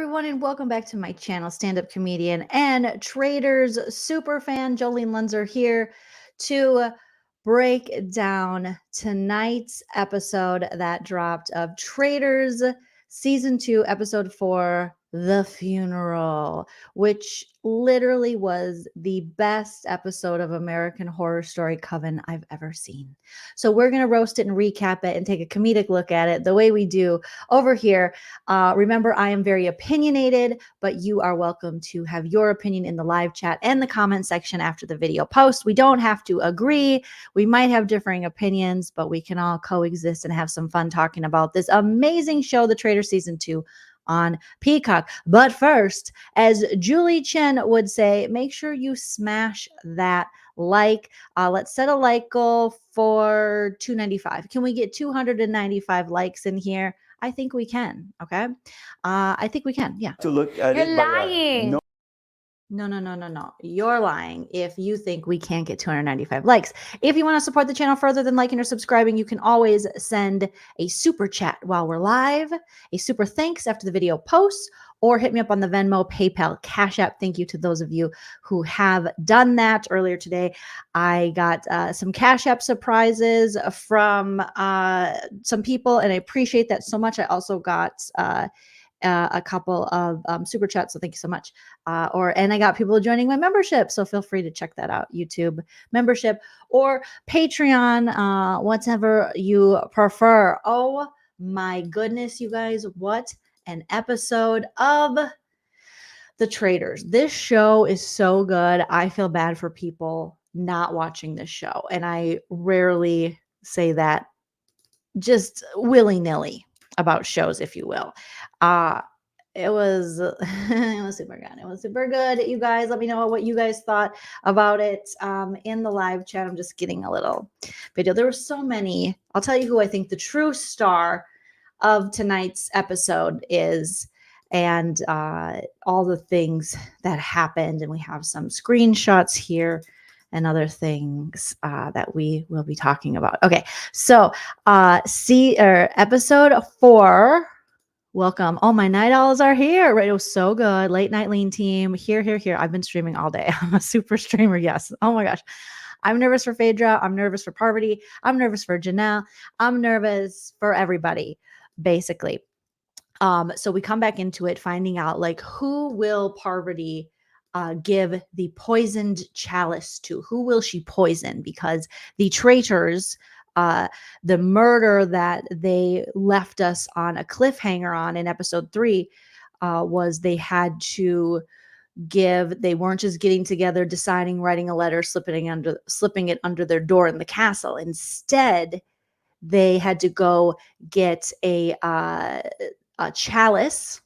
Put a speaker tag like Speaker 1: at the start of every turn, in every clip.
Speaker 1: everyone, and welcome back to my channel, stand-up comedian and Traitors super fan Joleen Lunzer here to break down tonight's episode that dropped of Traitors season 2, episode 4, The Funeral, which literally was the best episode of American Horror Story Coven I've ever seen. So we're going to roast it and recap it and take a comedic look at it the way we do over here. Remember, I am very opinionated, but you are welcome to have your opinion in the live chat and the comment section after the video post. We don't have to agree. We might have differing opinions, but we can all coexist and have some fun talking about this amazing show, The Traitors Season 2 on Peacock. But first, as Julie Chen would say, make sure you smash that like. Let's set a like goal for 295. Can we get 295 likes in here? I think we can. Okay. I think we can. Yeah.
Speaker 2: To look at
Speaker 3: You're
Speaker 2: it
Speaker 3: lying.
Speaker 2: no.
Speaker 1: No. You're lying if you think we can't get 295 likes. If you want to support the channel further than liking or subscribing, you can always send a super chat while we're live, a super thanks after the video posts, or hit me up on the Venmo, PayPal, Cash App. Thank you to those of you who have done that. Earlier today, I got some Cash App surprises from some people, and I appreciate that so much. I also got a couple of super chats, so thank you so much. And I got people joining my membership, so feel free to check that out. YouTube membership or Patreon, whatever you prefer. Oh my goodness, you guys, what an episode of The Traitors. This show is so good. I feel bad for people not watching this show, and I rarely say that just willy-nilly about shows, if you will. It was it was super good. It was super good. You guys, let me know what you guys thought about it in the live chat. I'm just getting a little video. There were so many. I'll tell you who I think the true star of tonight's episode is, and all the things that happened. And we have some screenshots here and other things that we will be talking about. Okay, so episode 4. Welcome. Oh, my night owls are here. Right, it was so good. Late night lean team. Here. I've been streaming all day. I'm a super streamer. Yes. Oh my gosh. I'm nervous for Phaedra. I'm nervous for Parvati. I'm nervous for Janelle. I'm nervous for everybody, basically. So we come back into it, finding out like who will Parvati give the poisoned chalice to? Who will she poison? Because the traitors, the murder that they left us on a cliffhanger on in episode 3 was they had to give, they weren't just getting together, deciding, writing a letter, slipping it under their door in the castle. Instead, they had to go get a chalice,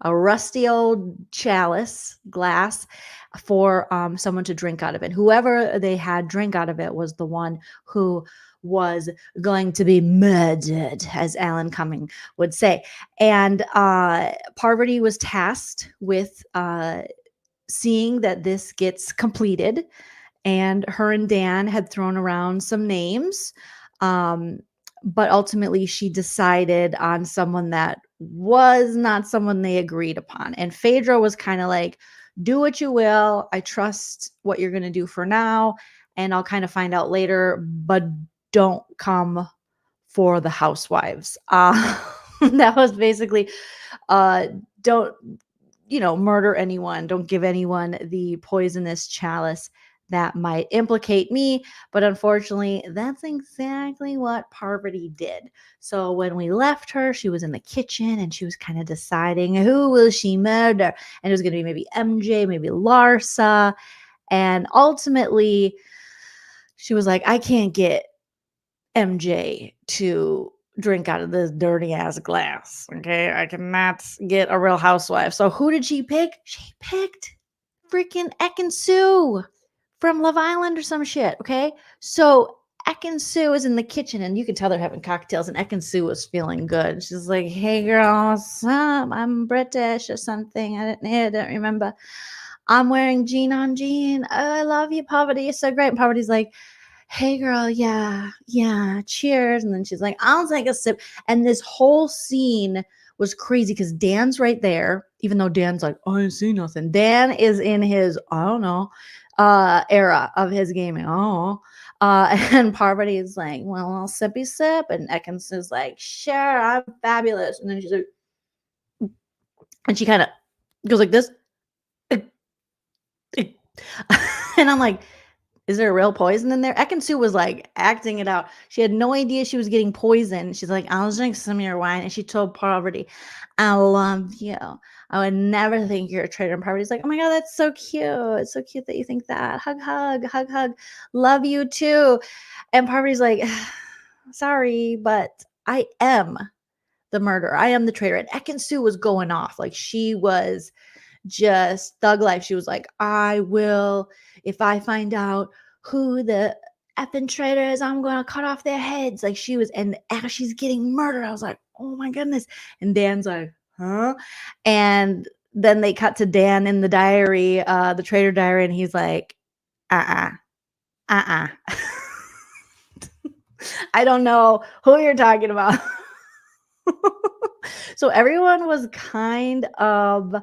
Speaker 1: a rusty old chalice glass for someone to drink out of it. Whoever they had drink out of it was the one who was going to be murdered, as Alan Cumming would say. And Parvati was tasked with seeing that this gets completed. And her and Dan had thrown around some names. But ultimately, she decided on someone that was not someone they agreed upon. And Phaedra was kind of like, do what you will. I trust what you're going to do for now. And I'll kind of find out later, but don't come for the Housewives. That was basically, don't, murder anyone. Don't give anyone the poisonous chalice that might implicate me. But unfortunately, that's exactly what Parvati did. So when we left her, she was in the kitchen and she was kind of deciding who will she murder. And it was going to be maybe MJ, maybe Larsa. And ultimately, she was like, I can't get MJ to drink out of this dirty ass glass. Okay, I cannot get a Real Housewife. So who did she pick? She picked freaking Ekin-Su from Love Island or some shit. Okay, so Ekin-Su is in the kitchen and you can tell they're having cocktails, and Ekin-Su was feeling good. She's like, hey girl, what's up? I'm British or something. I don't remember. I'm wearing jean on jean. Oh, I love you, Parvati. You're so great. And Parvati's like, hey girl, yeah, cheers. And then she's like, I'll take a sip. And this whole scene was crazy because Dan's right there, even though Dan's like, I didn't see nothing. Dan is in his, I don't know, era of his gaming. Oh, and Parvati is like, well, I'll sippy sip. And Ekin-Su's like, sure, I'm fabulous. And then she's like, and she kind of goes like this. And I'm like, is there real poison in there? Ekin-Su was like acting it out. She had no idea she was getting poisoned. She's like, I'll drink some of your wine. And she told Parvati, I love you. I would never think you're a traitor. And Parvati's like, oh my God, that's so cute. It's so cute that you think that. Hug, hug, hug, hug. Love you too. And Parvati's like, sorry, but I am the murderer. I am the traitor. And Ekin-Su was going off. Like she was just thug life. She was like, I will, if I find out who the effing traitor is, I'm going to cut off their heads. Like she was, and as she's getting murdered, I was like, oh my goodness. And Dan's like, huh? And then they cut to Dan in the diary, the traitor diary, and he's like, uh-uh. I don't know who you're talking about. So everyone was kind of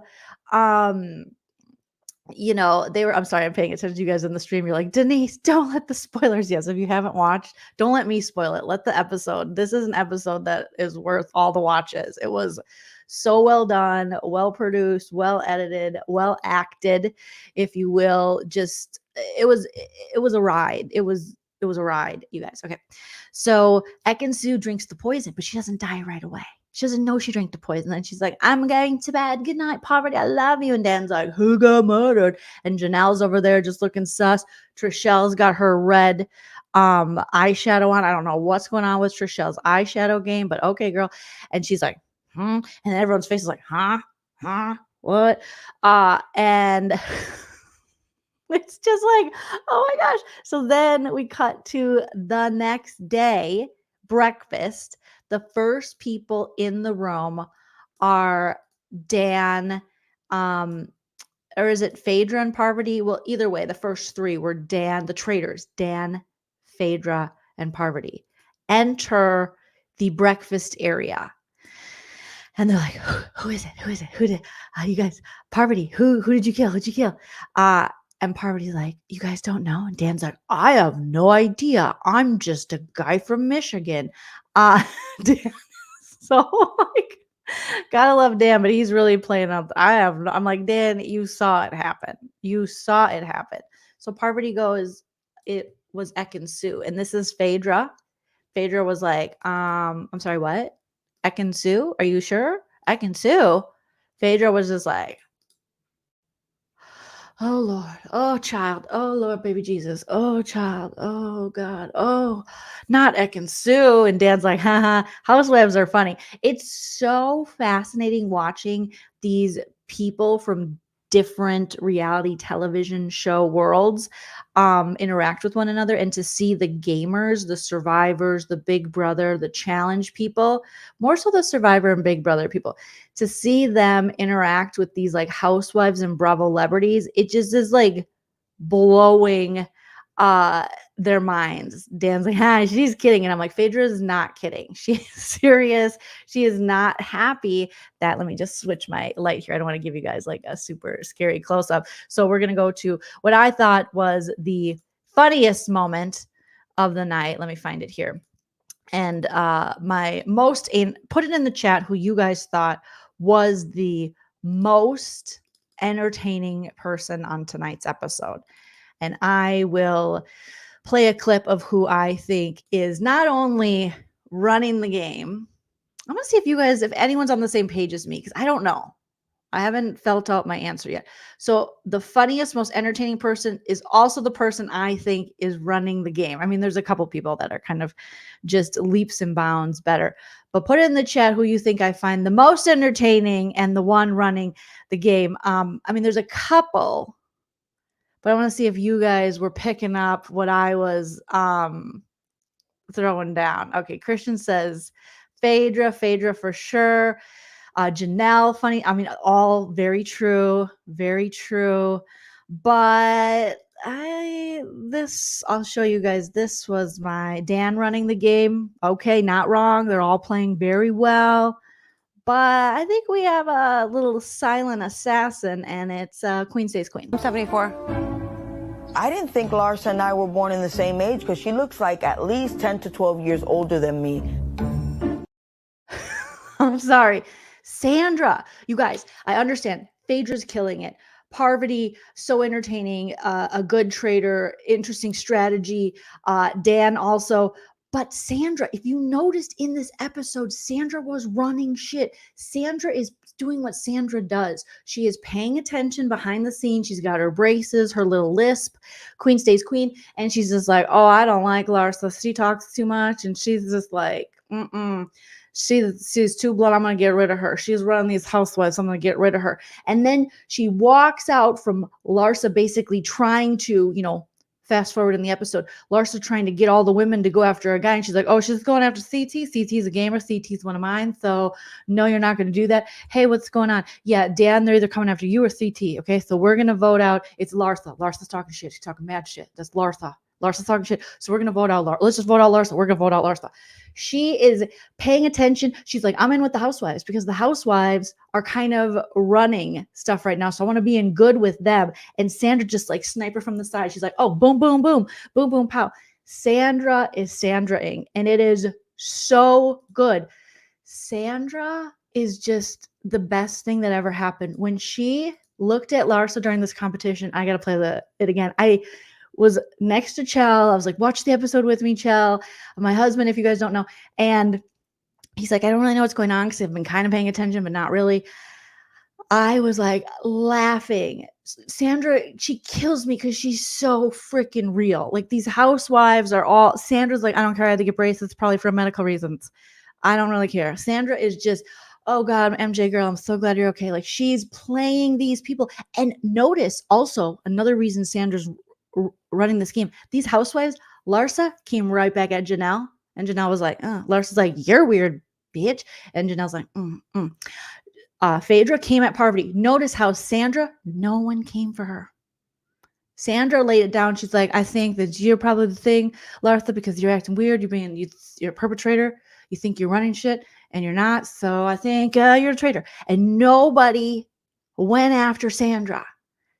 Speaker 1: they were, I'm sorry, I'm paying attention to you guys in the stream. You're like, Denise, don't let the spoilers. Yes, if you haven't watched, don't let me spoil it. Let the episode. This is an episode that is worth all the watches. It was so well done, well produced, well edited, well acted, if you will. Just it was a ride. It was a ride, you guys. Okay. So Ekin-Su drinks the poison, but she doesn't die right away. She doesn't know she drank the poison. And she's like, I'm going to bed. Good night, Parvati. I love you. And Dan's like, who got murdered? And Janelle's over there just looking sus. Trishelle's got her red eyeshadow on. I don't know what's going on with Trishelle's eyeshadow game, but okay, girl. And she's like, and everyone's face is like, what? And it's just like, oh my gosh. So then we cut to the next day, breakfast. The first people in the room are Dan, or is it Phaedra and Parvati? Well, either way, the first three were Dan, the traitors, Dan, Phaedra, and Parvati. Enter the breakfast area. And they're like, who is it? Who is it? Who did you guys, Parvati, who did you kill? Who'd you kill? And Parvati's like, you guys don't know? And Dan's like, I have no idea. I'm just a guy from Michigan. Dan, so like, gotta love Dan, but he's really playing up. I'm like, Dan, you saw it happen. You saw it happen. So Parvati goes, it was Ekin-Su. And this is Phaedra. Phaedra was like, I'm sorry, what? Ekin-Su? Are you sure? Ekin-Su? Phaedra was just like, oh Lord, oh child, oh Lord, baby Jesus, oh child, oh God, oh, not Ekin-Su. And Dan's like, haha, Housewives are funny. It's so fascinating watching these people from different reality television show worlds interact with one another, and to see the gamers, the survivors, the Big Brother, the challenge people, more so the Survivor and Big Brother people, to see them interact with these like Housewives and Bravo celebrities, it just is like blowing their minds. Dan's like, she's kidding. And I'm like, Phaedra is not kidding. She's serious. She is not happy that, let me just switch my light here. I don't want to give you guys like a super scary close up. So we're going to go to what I thought was the funniest moment of the night. Let me find it here. And my most, put it in the chat who you guys thought was the most entertaining person on tonight's episode. And I will play a clip of who I think is not only running the game. I'm going to see if anyone's on the same page as me, because I don't know. I haven't felt out my answer yet. So the funniest, most entertaining person is also the person I think is running the game. I mean, there's a couple people that are kind of just leaps and bounds better. But put it in the chat who you think I find the most entertaining and the one running the game. I mean, there's a couple, but I want to see if you guys were picking up what I was throwing down. Okay, Christian says Phaedra for sure. Janelle, funny. I mean, all very true, very true. But I'll show you guys. This was my Dan running the game. Okay, not wrong. They're all playing very well. But I think we have a little silent assassin, and it's Queen Stays Queen.
Speaker 2: I'm 74.
Speaker 3: I didn't think Larsa and I were born in the same age because she looks like at least 10 to 12 years older than me.
Speaker 1: I'm sorry. Sandra, you guys, I understand. Phaedra's killing it. Parvati, so entertaining, a good trader, interesting strategy. Dan also. But Sandra, if you noticed in this episode, Sandra was running shit. Sandra is doing what Sandra does. She is paying attention behind the scenes. She's got her braces, her little lisp. Queen Stays Queen. And she's just like, oh, I don't like Larsa. She talks too much. And she's just like, she's too blunt. I'm going to get rid of her. She's running these housewives. I'm going to get rid of her. And then she walks out from Larsa basically trying to, fast forward in the episode, Larsa trying to get all the women to go after a guy. And she's like, oh, she's going after CT. CT's a gamer. CT's one of mine. So no, you're not going to do that. Hey, what's going on? Yeah, Dan, they're either coming after you or CT. Okay, so we're going to vote out. It's Larsa. Larsa's talking shit. She's talking mad shit. That's Larsa. Larsa's talking shit. So we're going to vote out Larsa. Let's just vote out Larsa. We're going to vote out Larsa. She is paying attention. She's like, I'm in with the housewives because the housewives are kind of running stuff right now. So I want to be in good with them. And Sandra just like sniper from the side. She's like, oh, boom, boom, boom, boom, boom, pow. Sandra is Sandraing, and it is so good. Sandra is just the best thing that ever happened. When she looked at Larsa during this competition, I got to play it again. I was next to Chell. I was like, watch the episode with me, Chell. My husband, if you guys don't know. And he's like, I don't really know what's going on because I've been kind of paying attention, but not really. I was like laughing. Sandra, she kills me because she's so freaking real. Like these housewives are all, Sandra's like, I don't care. I have to get braces probably for medical reasons. I don't really care. Sandra is just, oh God, MJ girl, I'm so glad you're okay. Like she's playing these people. And notice also another reason Sandra's running this game. These housewives, Larsa came right back at Janelle. And Janelle was like, Larsa's like, you're weird, bitch. And Janelle's like, Phaedra came at Parvati. Notice how Sandra, no one came for her. Sandra laid it down. She's like, I think that you're probably the thing, Larsa, because you're acting weird. You're a perpetrator. You think you're running shit, and you're not. So I think you're a traitor. And nobody went after Sandra.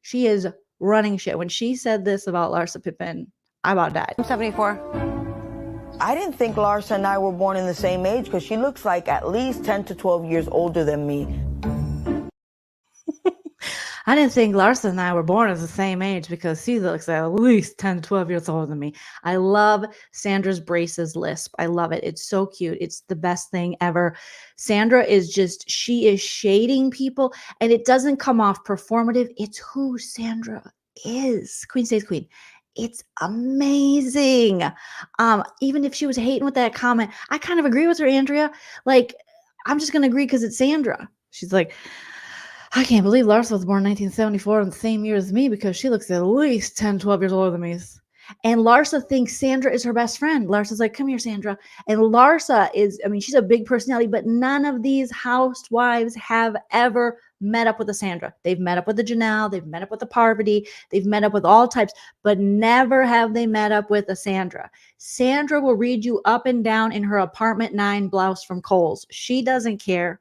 Speaker 1: She is running shit. When she said this about Larsa Pippen, I about died.
Speaker 2: I'm 74.
Speaker 3: I didn't think Larsa and I were born in the same age because she looks like at least 10 to 12 years older than me.
Speaker 1: I didn't think Larsa and I were born at the same age because she looks at least 10 to 12 years older than me. I love Sandra's braces lisp. I love it. It's so cute. It's the best thing ever. Sandra is just, she is shading people, and it doesn't come off performative. It's who Sandra is. Queen Stays Queen. It's amazing. Even if she was hating with that comment, I kind of agree with her, Andrea. Like, I'm just going to agree because it's Sandra. She's like, I can't believe Larsa was born in 1974 in the same year as me because she looks at least 10, 12 years older than me. And Larsa thinks Sandra is her best friend. Larsa's like, come here, Sandra. And Larsa is, I mean, she's a big personality, but none of these housewives have ever met up with a Sandra. They've met up with the Janelle. They've met up with the Parvati. They've met up with all types, but never have they met up with a Sandra. Sandra will read you up and down in her apartment 9 blouse from Kohl's. She doesn't care.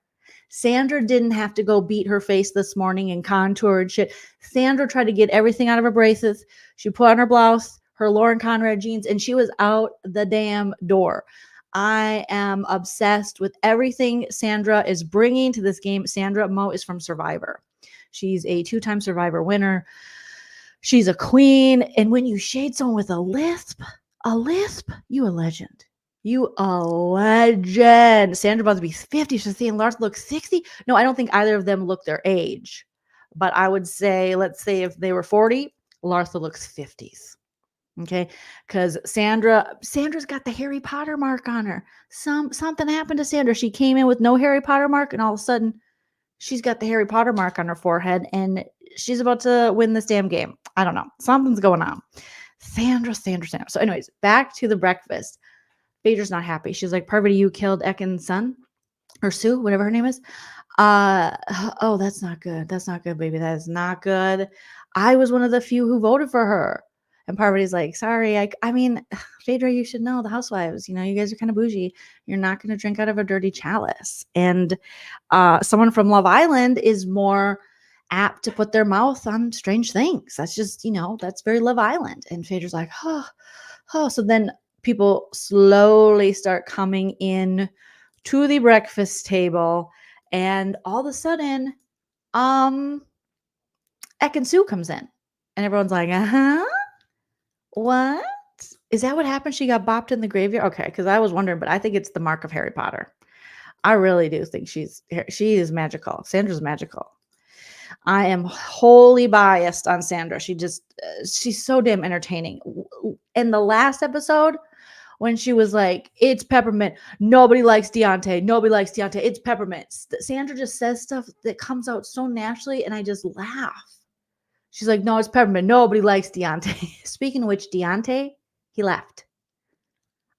Speaker 1: Sandra didn't have to go beat her face this morning and contour and shit. Sandra tried to get everything out of her braces. She put on her blouse, her Lauren Conrad jeans, and she was out the damn door. I am obsessed with everything Sandra is bringing to this game. Sandra Mo is from Survivor. She's a 2-time Survivor winner. She's a queen. And when you shade someone with a lisp, you a legend. You a legend. Sandra about to be 50. She's seeing Larsa look 60. No, I don't think either of them look their age. But I would say, let's say if they were 40, Larsa looks 50s. Okay, because Sandra's got the Harry Potter mark on her. Something happened to Sandra. She came in with no Harry Potter mark, and all of a sudden, she's got the Harry Potter mark on her forehead, and she's about to win this damn game. I don't know. Something's going on. Sandra. So, anyways, back to the breakfast. Phaedra's not happy. She's like, Parvati, you killed Ekin-Su or Sue, whatever her name is. Oh, that's not good. That's not good, baby. That is not good. I was one of the few who voted for her. And Parvati's like, sorry, I mean, Phaedra, you should know the Housewives, you know, you guys are kind of bougie. You're not going to drink out of a dirty chalice. And someone from Love Island is more apt to put their mouth on strange things. That's just, you know, that's very Love Island. And Phaedra's like, oh. So then people slowly start coming in to the breakfast table. And all of a sudden, Ekin-Su comes in. And everyone's like, what? Is that what happened? She got bopped in the graveyard? Okay, because I was wondering, but I think it's the mark of Harry Potter. I really do think she is magical. Sandra's magical. I am wholly biased on Sandra. She's so damn entertaining. In the last episode, when she was like, it's Peppermint. Nobody likes Deontay. Nobody likes Deontay. It's Peppermint. Sandra just says stuff that comes out so naturally, and I just laugh. She's like, no, it's Peppermint. Nobody likes Deontay. Speaking of which, Deontay, he left.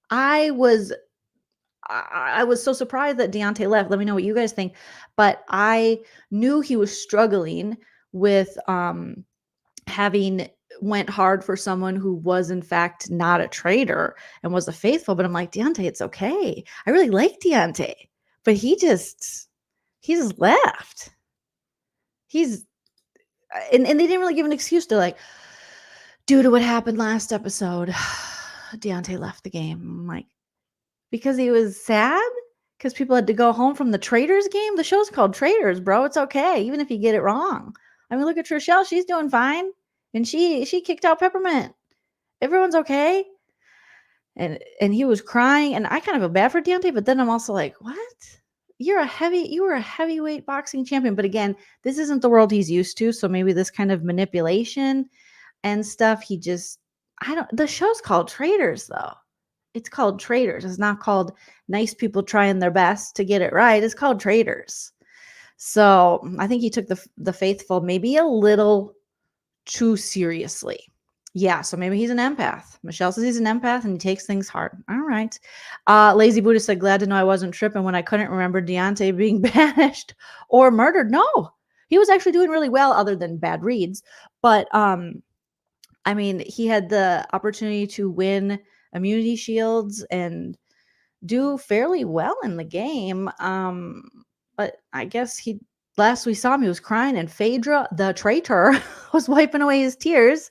Speaker 1: I was so surprised that Deontay left. Let me know what you guys think. But I knew he was struggling with having went hard for someone who was in fact not a traitor and was a faithful. But I'm like, Deontay, it's okay. I really like Deontay. But he just left. And they didn't really give an excuse to, like, due to what happened last episode, Deontay left the game. I'm like, because he was sad? Because people had to go home from the Traitors game? The show's called Traitors, bro. It's okay, even if you get it wrong. I mean, look at Trishelle. She's doing fine. And she kicked out Peppermint. Everyone's okay. And he was crying. And I kind of feel bad for Deontay, but then I'm also like, what? You were a heavyweight boxing champion. But again, this isn't the world he's used to. So maybe this kind of manipulation and stuff, the show's called Traitors, though. It's called Traitors. It's not called nice people trying their best to get it right. It's called Traitors. So I think he took the faithful maybe a little too seriously. Yeah, so maybe he's an empath. Michelle says he's an empath and he takes things hard. All right. Lazy Buddha said, glad to know I wasn't tripping when I couldn't remember Deontay being banished or murdered. No, he was actually doing really well other than bad reads. But I mean, he had the opportunity to win immunity shields and do fairly well in the game. But I guess last we saw him, he was crying, and Phaedra, the traitor, was wiping away his tears.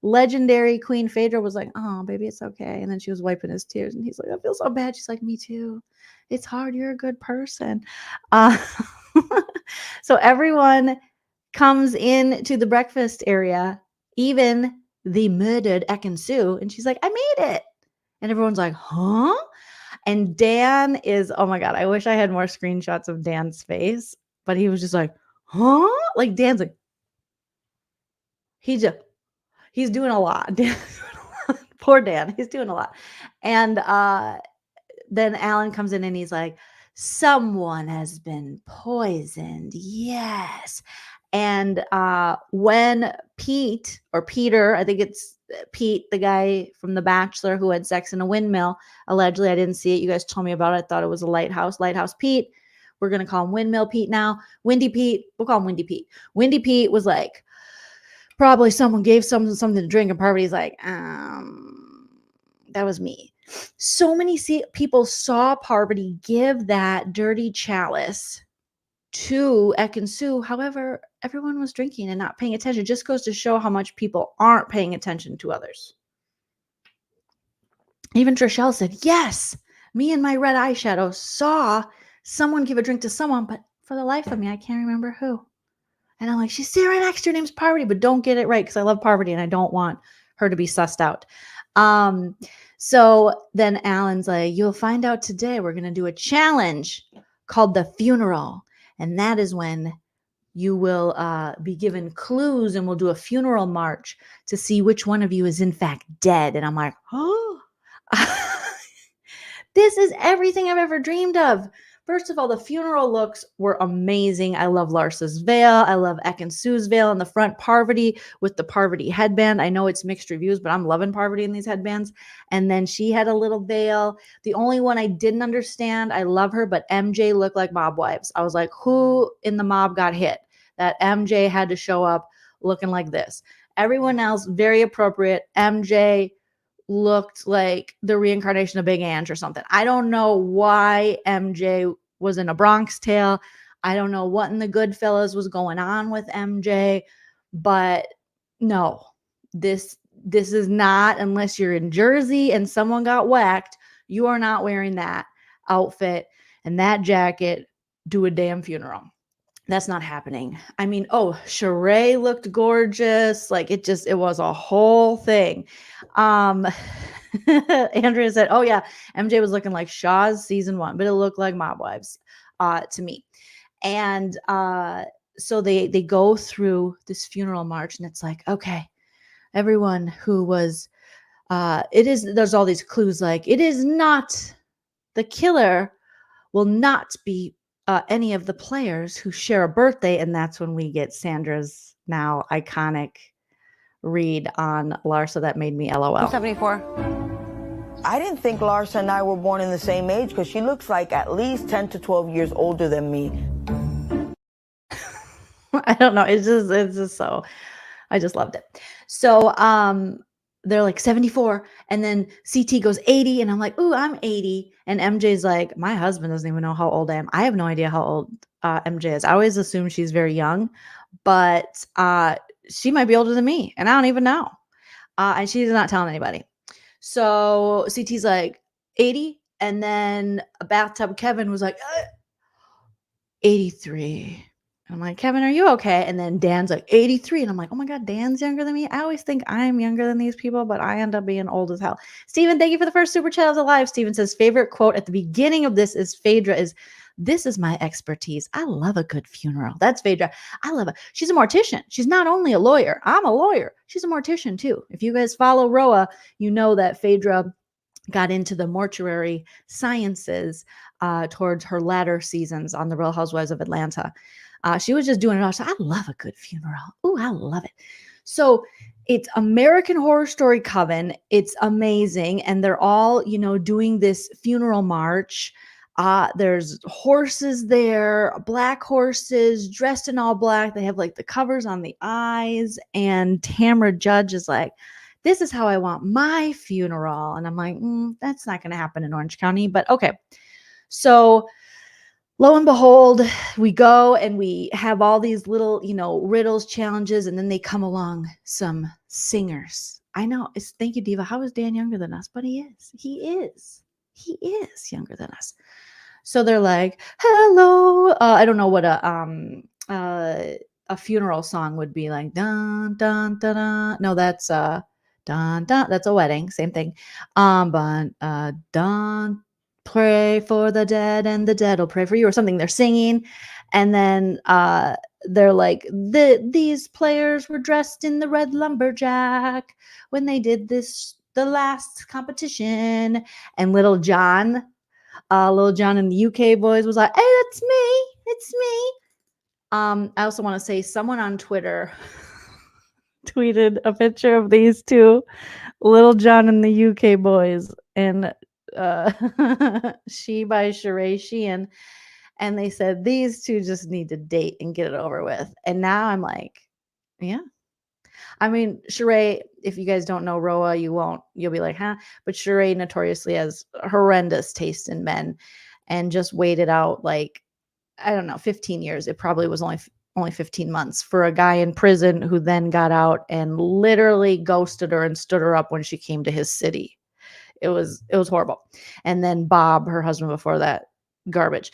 Speaker 1: Legendary Queen Phaedra was like, oh, baby, it's okay. And then she was wiping his tears, and he's like, I feel so bad. She's like, me too. It's hard. You're a good person. So everyone comes into the breakfast area, even the murdered Ekin-Su, and she's like, I made it. And everyone's like, huh? And Dan is, oh my God, I wish I had more screenshots of Dan's face, but he was just like, huh? Like Dan's like, he's doing a lot. Poor Dan, he's doing a lot. And then Alan comes in and he's like, someone has been poisoned. Yes. And when Peter, I think it's Pete, the guy from The Bachelor who had sex in a windmill, allegedly, I didn't see it. You guys told me about it. I thought it was a lighthouse Pete. We're going to call him Windmill Pete now. Windy Pete. We'll call him Windy Pete. Windy Pete was like, probably someone gave someone something to drink, and Parvati's like, that was me. So many people saw Parvati give that dirty chalice to Ekin-Su. However, everyone was drinking and not paying attention. It just goes to show how much people aren't paying attention to others. Even Trishelle said, yes, me and my red eyeshadow saw someone give a drink to someone, but for the life of me, I can't remember who. And I'm like, she's sitting right next to her name's Parvati, but don't get it right because I love Parvati and I don't want her to be sussed out. So then Alan's like, you'll find out today. We're going to do a challenge called the funeral. And that is when you will be given clues and we'll do a funeral march to see which one of you is in fact dead. And I'm like, oh, this is everything I've ever dreamed of. First of all, the funeral looks were amazing. I love Larsa's veil. I love Ekin-Su's veil in the front. Parvati with the Parvati headband. I know it's mixed reviews, but I'm loving Parvati in these headbands. And then she had a little veil. The only one I didn't understand, I love her, but MJ looked like Mob Wives. I was like, who in the mob got hit? That MJ had to show up looking like this. Everyone else, very appropriate. MJ looked like the reincarnation of Big Ange or something. I don't know why MJ was in a Bronx Tale. I don't know what in the Goodfellas was going on with MJ, but no, this is not, unless you're in Jersey and someone got whacked, you are not wearing that outfit and that jacket to a damn funeral. That's not happening. I mean, Sheree looked gorgeous. Like it was a whole thing. Andrea said, "Oh yeah, MJ was looking like Shaw's season 1, but it looked like Mob Wives to me." And so they go through this funeral march, and it's like, okay, everyone who was there's all these clues, like it is not the killer will not be any of the players who share a birthday. And that's when we get Sandra's now iconic read on Larsa that made me LOL.
Speaker 3: 74. I didn't think Larsa and I were born in the same age because she looks like at least 10 to 12 years older than me.
Speaker 1: I don't know. It's just so, I just loved it. So, they're like 74, and then CT goes 80, and I'm like, ooh, I'm 80. And MJ's like, my husband doesn't even know how old I am. I have no idea how old MJ is. I always assume she's very young, but she might be older than me, and I don't even know. And she's not telling anybody. So CT's like 80, and then a bathtub Kevin was like 83. I'm like, Kevin, are you okay? And then Dan's like 83. And I'm like, oh my God, Dan's younger than me. I always think I'm younger than these people, but I end up being old as hell. Steven, thank you for the first super chat of the live. Steven says, favorite quote at the beginning of this is Phaedra is, this is my expertise. I love a good funeral. That's Phaedra. I love it. She's a mortician. She's not only a lawyer. I'm a lawyer. She's a mortician too. If you guys follow Roa, you know that Phaedra got into the mortuary sciences towards her latter seasons on the Real Housewives of Atlanta. She was just doing it all. So I love a good funeral. Ooh, I love it. So it's American Horror Story Coven. It's amazing. And they're all, doing this funeral march. There's horses there, black horses dressed in all black. They have like the covers on the eyes. And Tamra Judge is like, this is how I want my funeral. And I'm like, that's not going to happen in Orange County, but okay. So lo and behold, we go and we have all these little, riddles, challenges, and then they come along some singers. I know. Thank you, Diva. How is Dan younger than us? But he is. He is younger than us. So they're like, hello. I don't know what a funeral song would be like. Dun, dun, dun, dun. No, that's dun, dun. That's a wedding. Same thing. But dun. Pray for the dead and the dead will pray for you, or something they're singing. And then they're like, these players were dressed in the red lumberjack when they did the last competition. And Little John in the UK boys was like, hey, it's me. I also want to say someone on Twitter tweeted a picture of these two, Little John and the UK boys, and She by Sheree Sheehan, and they said these two just need to date and get it over with. And now I'm like, yeah. I mean, Sheree, if you guys don't know Roa, you'll be like, huh? But Sheree notoriously has horrendous taste in men, and just waited out like, I don't know, 15 years. It probably was only 15 months for a guy in prison who then got out and literally ghosted her and stood her up when she came to his city. It was horrible. And then Bob, her husband before that, garbage.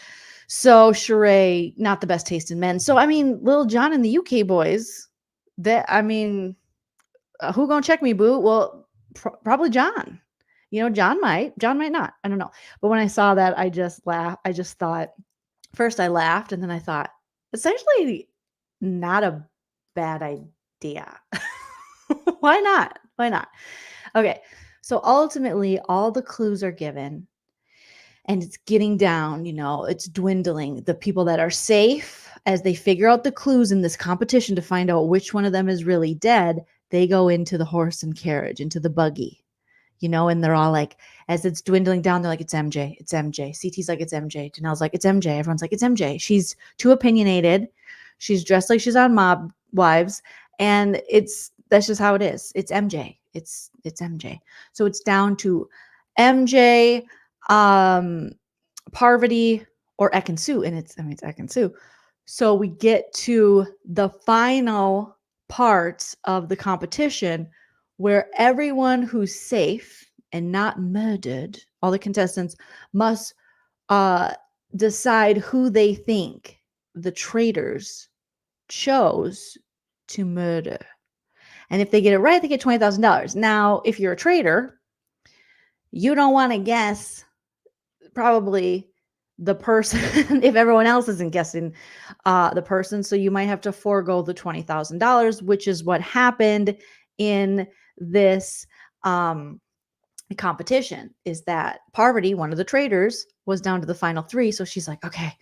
Speaker 1: So Sheree, not the best taste in men. So, I mean, Lil Jon and the UK boys, who gonna check me, boo? Well, probably John. John might not. I don't know. But when I saw that, I just laughed. I just thought, first I laughed, and then I thought, it's actually not a bad idea. Why not? Okay. So ultimately, all the clues are given, and it's getting down, it's dwindling. The people that are safe, as they figure out the clues in this competition to find out which one of them is really dead, they go into the horse and carriage, into the buggy, and they're all like, as it's dwindling down, they're like, it's MJ, it's MJ. CT's like, it's MJ. Janelle's like, it's MJ. Everyone's like, it's MJ. She's too opinionated. She's dressed like she's on Mob Wives. And it's That's just how it is. It's MJ. It's MJ. So it's down to MJ, Parvati, or Ekin-Su, and it's Ekin-Su. So we get to the final parts of the competition where everyone who's safe and not murdered, all the contestants must decide who they think the traitors chose to murder. And if they get it right, they get $20,000. Now, if you're a traitor, you don't want to guess probably the person if everyone else isn't guessing the person. So you might have to forego the $20,000, which is what happened in this competition, is that Parvati, one of the traitors, was down to the final three. So she's like, okay,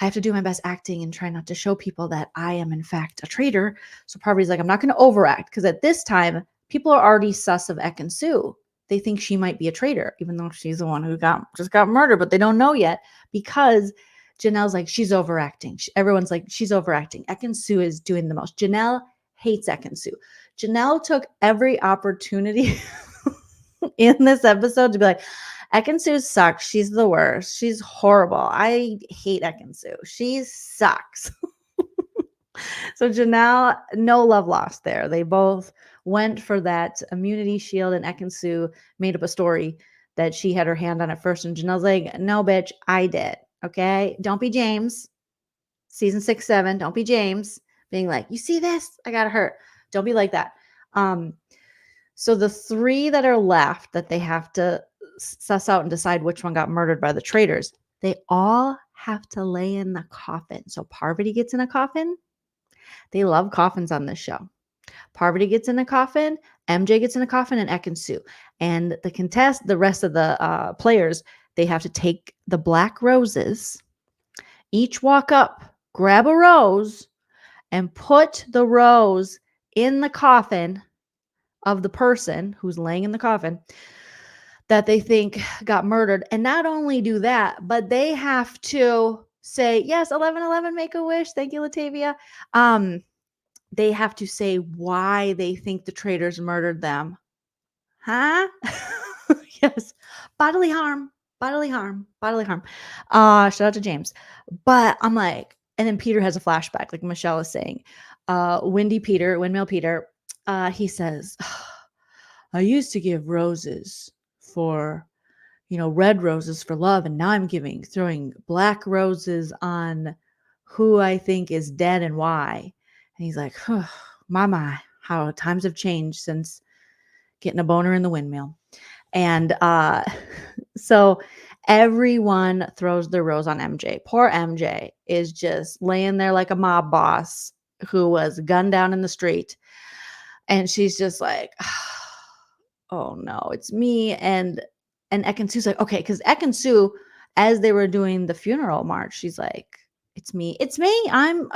Speaker 1: I have to do my best acting and try not to show people that I am in fact a traitor. So Parvati's like, I'm not going to overact, because at this time, people are already sus of Ekin-Su. They think she might be a traitor, even though she's the one who just got murdered, but they don't know yet, because Janelle's like, she's overacting. Everyone's like, she's overacting. Ekin-Su is doing the most. Janelle hates Ekin-Su. Janelle took every opportunity in this episode to be like, Ekin-Su sucks. She's the worst. She's horrible. I hate Ekin-Su. She sucks. So Janelle, no love lost there. They both went for that immunity shield, and Ekin-Su made up a story that she had her hand on it first. And Janelle's like, no, bitch, I did. Okay? Don't be James. Season 6, 7. Don't be James. Being like, you see this? I got hurt. Don't be like that. So the three that are left that they have to suss out and decide which one got murdered by the traitors, they all have to lay in the coffin. So Parvati gets in a coffin. They love coffins on this show. Parvati gets in a coffin, MJ gets in a coffin, and Ekin-Su. And the rest of the players, they have to take the black roses, each walk up, grab a rose, and put the rose in the coffin of the person who's laying in the coffin that they think got murdered. And not only do that, but they have to say, yes, 1111, make a wish. Thank you, Latavia. They have to say why they think the traitors murdered them. Huh? Yes. Bodily harm. Shout out to James. But I'm like, and then Peter has a flashback, like Michelle is saying. Windmill Peter, he says, I used to give roses for, red roses for love, and now I'm throwing black roses on who I think is dead and why. And he's like, oh, my, how times have changed since getting a boner in the windmill. And so everyone throws their rose on MJ. Poor MJ is just laying there like a mob boss who was gunned down in the street. And she's just like, oh no, it's me. And Ekin-Su's like, okay, because Ekin-Su, as they were doing the funeral march, she's like, it's me. I'm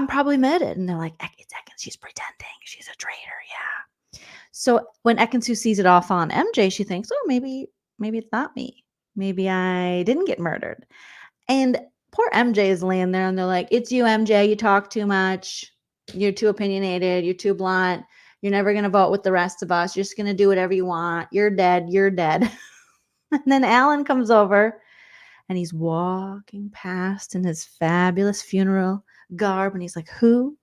Speaker 1: probably murdered. And they're like, it's Ekin. She's pretending. She's a traitor. Yeah. So when Ekin-Su sees it off on MJ, she thinks, oh, maybe it's not me. Maybe I didn't get murdered. And poor MJ is laying there, and they're like, it's you, MJ. You talk too much. You're too opinionated. You're too blunt. You're never going to vote with the rest of us. You're just going to do whatever you want. You're dead. And then Alan comes over, and he's walking past in his fabulous funeral garb, and he's like, who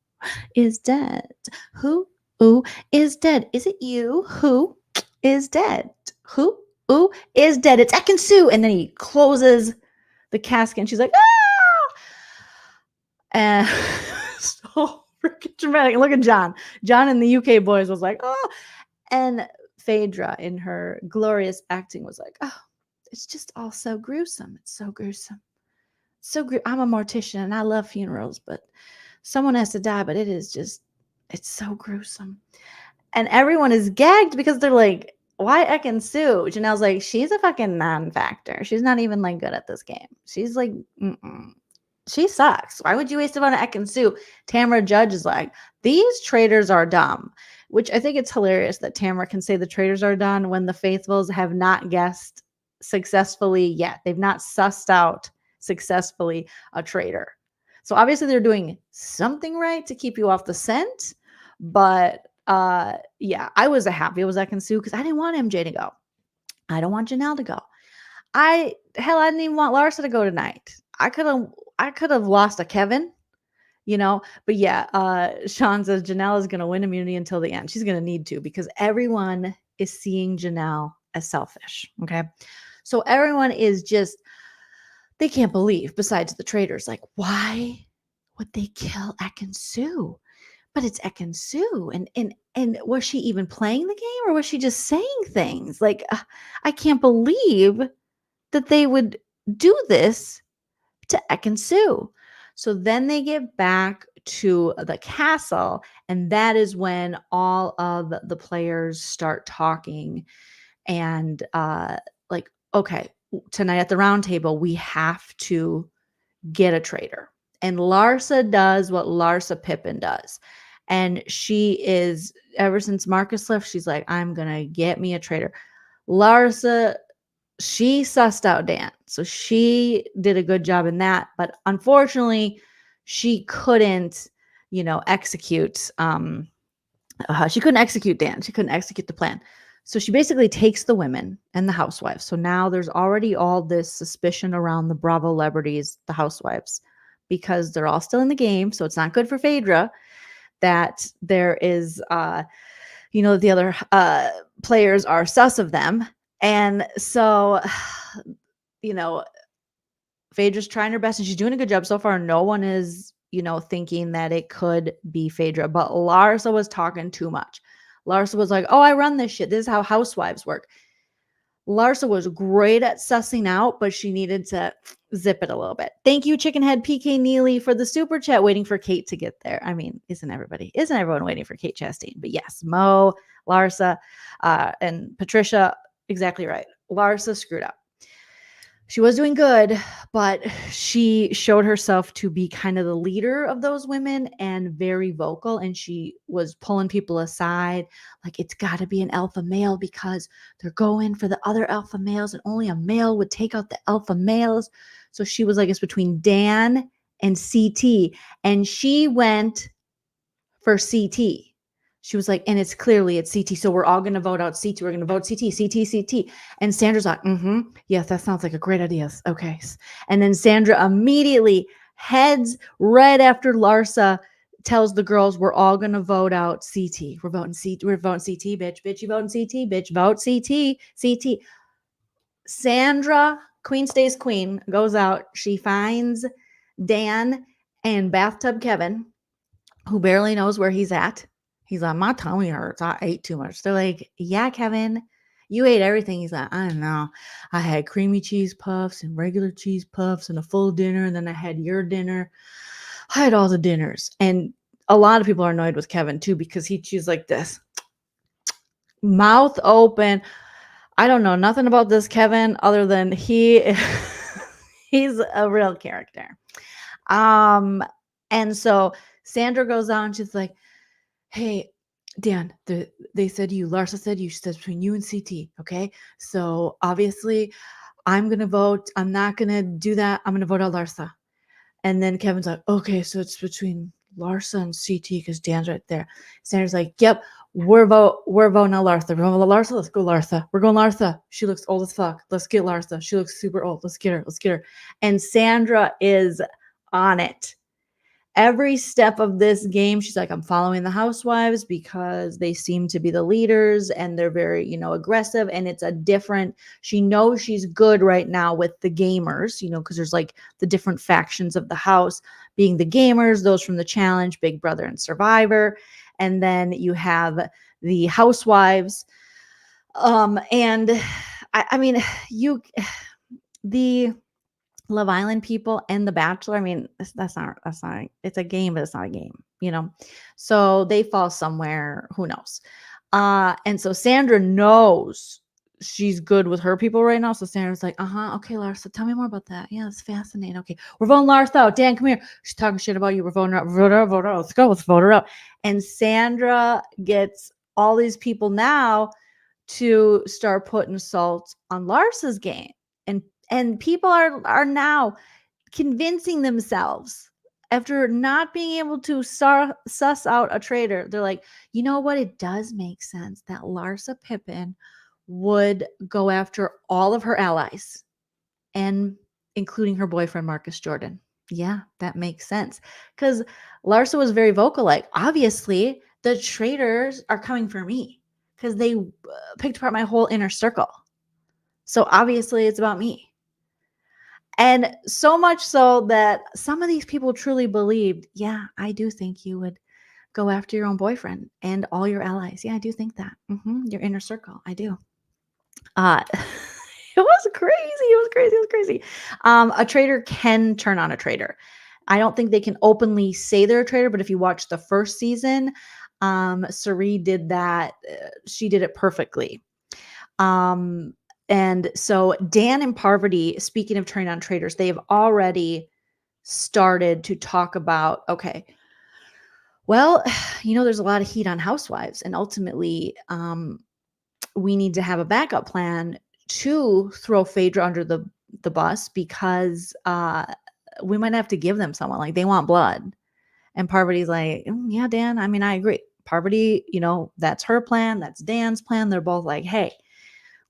Speaker 1: is dead? Who is dead? Is it you? Who is dead? Who is dead? It's Ekin-Su. And then he closes the casket, and she's like, ah! And so freaking dramatic. Look at John. John and the UK boys was like, oh. And Phaedra, in her glorious acting, was like, oh, it's just all so gruesome. It's so gruesome. I'm a mortician, and I love funerals, but someone has to die, but it's so gruesome. And everyone is gagged because they're like, why Ekin-Su? Janelle's like, she's a fucking non-factor. She's not even like good at this game. She's like, she sucks. Why would you waste it on Ekin-Su? Tamara Judge is like, these traitors are dumb, which I think it's hilarious that Tamara can say the traitors are dumb when the faithfuls have not guessed successfully yet. They've not sussed out successfully a traitor. So obviously they're doing something right to keep you off the scent, But yeah, I was happy it was Ekin-Su because I didn't want MJ to go. I don't want Janelle to go. I didn't even want Larsa to go tonight. I could have lost a Kevin, but yeah, Sean says Janelle is gonna win immunity until the end. She's gonna need to because everyone is seeing Janelle as selfish. Okay. So everyone is just they can't believe, besides the traitors, like, why would they kill Ekin-Su? But it's Ekin-Su. And was she even playing the game or was she just saying things? Like, I can't believe that they would do this to Ekin-Su. So then they get back to the castle, and that is when all of the players start talking and like, okay, tonight at the round table, we have to get a traitor. And Larsa does what Larsa Pippen does. And she is, ever since Marcus left, she's like, I'm going to get me a traitor. Larsa, she sussed out Dan. So she did a good job in that. But unfortunately, she couldn't, execute. She couldn't execute Dan. She couldn't execute the plan. So she basically takes the women and the housewives. So now there's already all this suspicion around the Bravo celebrities, the housewives, because they're all still in the game. So it's not good for Phaedra that there is, the other players are sus of them. And so, Phaedra's trying her best and she's doing a good job so far. No one is, thinking that it could be Phaedra, but Larsa was talking too much. Larsa was like, oh, I run this shit. This is how housewives work. Larsa was great at sussing out, but she needed to zip it a little bit. Thank you, Chickenhead PK Neely, for the super chat, waiting for Kate to get there. I mean, isn't everyone waiting for Kate Chastain? But yes, Mo, Larsa, and Patricia, exactly right. Larsa screwed up. She was doing good, but she showed herself to be kind of the leader of those women and very vocal. And she was pulling people aside. Like, it's got to be an alpha male because they're going for the other alpha males and only a male would take out the alpha males. So she was like, it's between Dan and CT. And she went for CT. She was like, and it's CT. So we're all going to vote out CT. We're going to vote CT. And Sandra's like, yes, that sounds like a great idea. Okay. And then Sandra immediately heads right after Larsa tells the girls, we're all going to vote out CT. We're voting CT. We're voting CT, bitch. Bitch, you voting CT. Bitch, vote CT. Sandra, queen stays queen, goes out. She finds Dan and Bathtub Kevin, who barely knows where he's at. He's like, my tummy hurts. I ate too much. They're like, yeah, Kevin, you ate everything. He's like, I don't know. I had creamy cheese puffs and regular cheese puffs and a full dinner. And then I had your dinner. I had all the dinners. And a lot of people are annoyed with Kevin too, because he chews like this. Mouth open. I don't know nothing about this Kevin other than he's a real character. And so Sandra goes on. She's like, hey, Dan, Larsa said you said between you and CT. Okay. So obviously I'm going to vote. I'm not going to do that. I'm going to vote out Larsa. And then Kevin's like, okay, so it's between Larsa and CT because Dan's right there. Sandra's like, yep, we're voting out Larsa. We're going Larsa. Let's go Larsa. We're going Larsa. She looks old as fuck. Let's get Larsa. She looks super old. Let's get her. And Sandra is on it. Every step of this game, she's like, I'm following the housewives because they seem to be the leaders and they're very, aggressive. And it's she knows she's good right now with the gamers, because there's like the different factions of the house being the gamers, those from the challenge, Big Brother and Survivor. And then you have the housewives. And the Love Island people and The Bachelor. I mean, that's not, it's a game, but it's not a game, So they fall somewhere, who knows? And so Sandra knows she's good with her people right now. So Sandra's like, okay, Larsa, tell me more about that. Yeah, it's fascinating. Okay, we're voting Larsa out. Dan, come here. She's talking shit about you. We're voting out. Vote out. Let's go. Let's vote her out. And Sandra gets all these people now to start putting salt on Larsa's game. And people are now convincing themselves after not being able to suss out a traitor, they're like, you know what? It does make sense that Larsa Pippen would go after all of her allies, and including her boyfriend, Marcus Jordan. Yeah, that makes sense. Because Larsa was very vocal, like, obviously, the traitors are coming for me because they picked apart my whole inner circle. So obviously, it's about me. And so much so that some of these people truly believed, yeah, I do think you would go after your own boyfriend and all your allies. Yeah, I do think that. Your inner circle. I do. It was crazy. It was crazy. It was crazy. A traitor can turn on a traitor. I don't think they can openly say they're a traitor, but if you watch the first season, Sari did that. She did it perfectly. And so Dan and Parvati, speaking of turning on traitors, they've already started to talk about, okay, well, there's a lot of heat on Housewives, and ultimately, we need to have a backup plan to throw Phaedra under the bus because we might have to give them someone. Like, they want blood. And Parvati's like, yeah, Dan, I mean, I agree. Parvati, that's her plan. That's Dan's plan. They're both like, hey,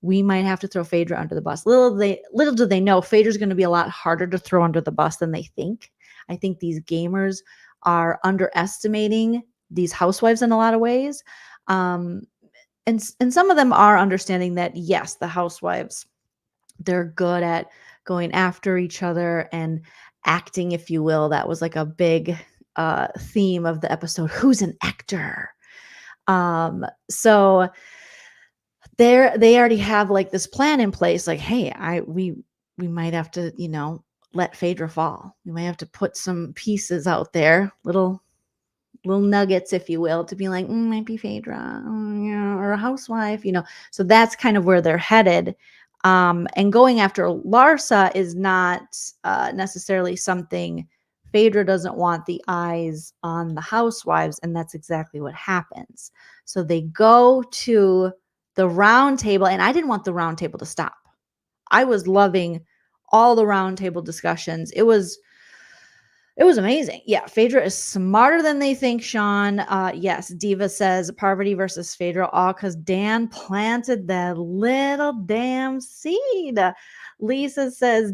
Speaker 1: we might have to throw Phaedra under the bus. Little do they know, Phaedra's going to be a lot harder to throw under the bus than they think. I think these gamers are underestimating these housewives in a lot of ways. And some of them are understanding that, yes, the housewives, they're good at going after each other and acting, if you will. That was like a big theme of the episode. Who's an actor? So they already have like this plan in place. Like, hey, we might have to, let Phaedra fall. We might have to put some pieces out there, little nuggets, if you will, to be like, might be Phaedra, or a housewife, So that's kind of where they're headed. And going after Larsa is not necessarily something. Phaedra doesn't want the eyes on the housewives, and that's exactly what happens. So they go to the Roundtable, and I didn't want the Roundtable to stop. I was loving all the Roundtable discussions. It was amazing. Yeah, Phaedra is smarter than they think, Sean. Yes, Diva says Parvati versus Phaedra, all because Dan planted that little damn seed. Lisa says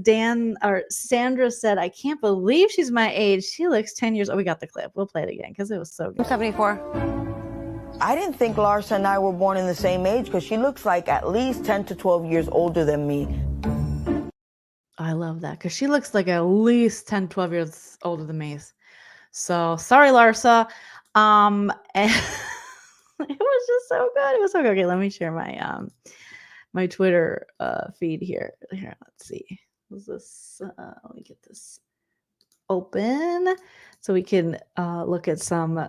Speaker 1: Sandra said, I can't believe she's my age. She looks 10 years old. We got the clip. We'll play it again because it was so good.
Speaker 2: I'm 74.
Speaker 3: I didn't think Larsa and I were born in the same age because she looks like at least 10 to 12 years older than me.
Speaker 1: I love that because she looks like at least 10, 12 years older than me. So sorry, Larsa. And it was just so good. It was so good. Okay, let me share my my Twitter feed here. Here, let's see. Is this? Let me get this open so we can look at some.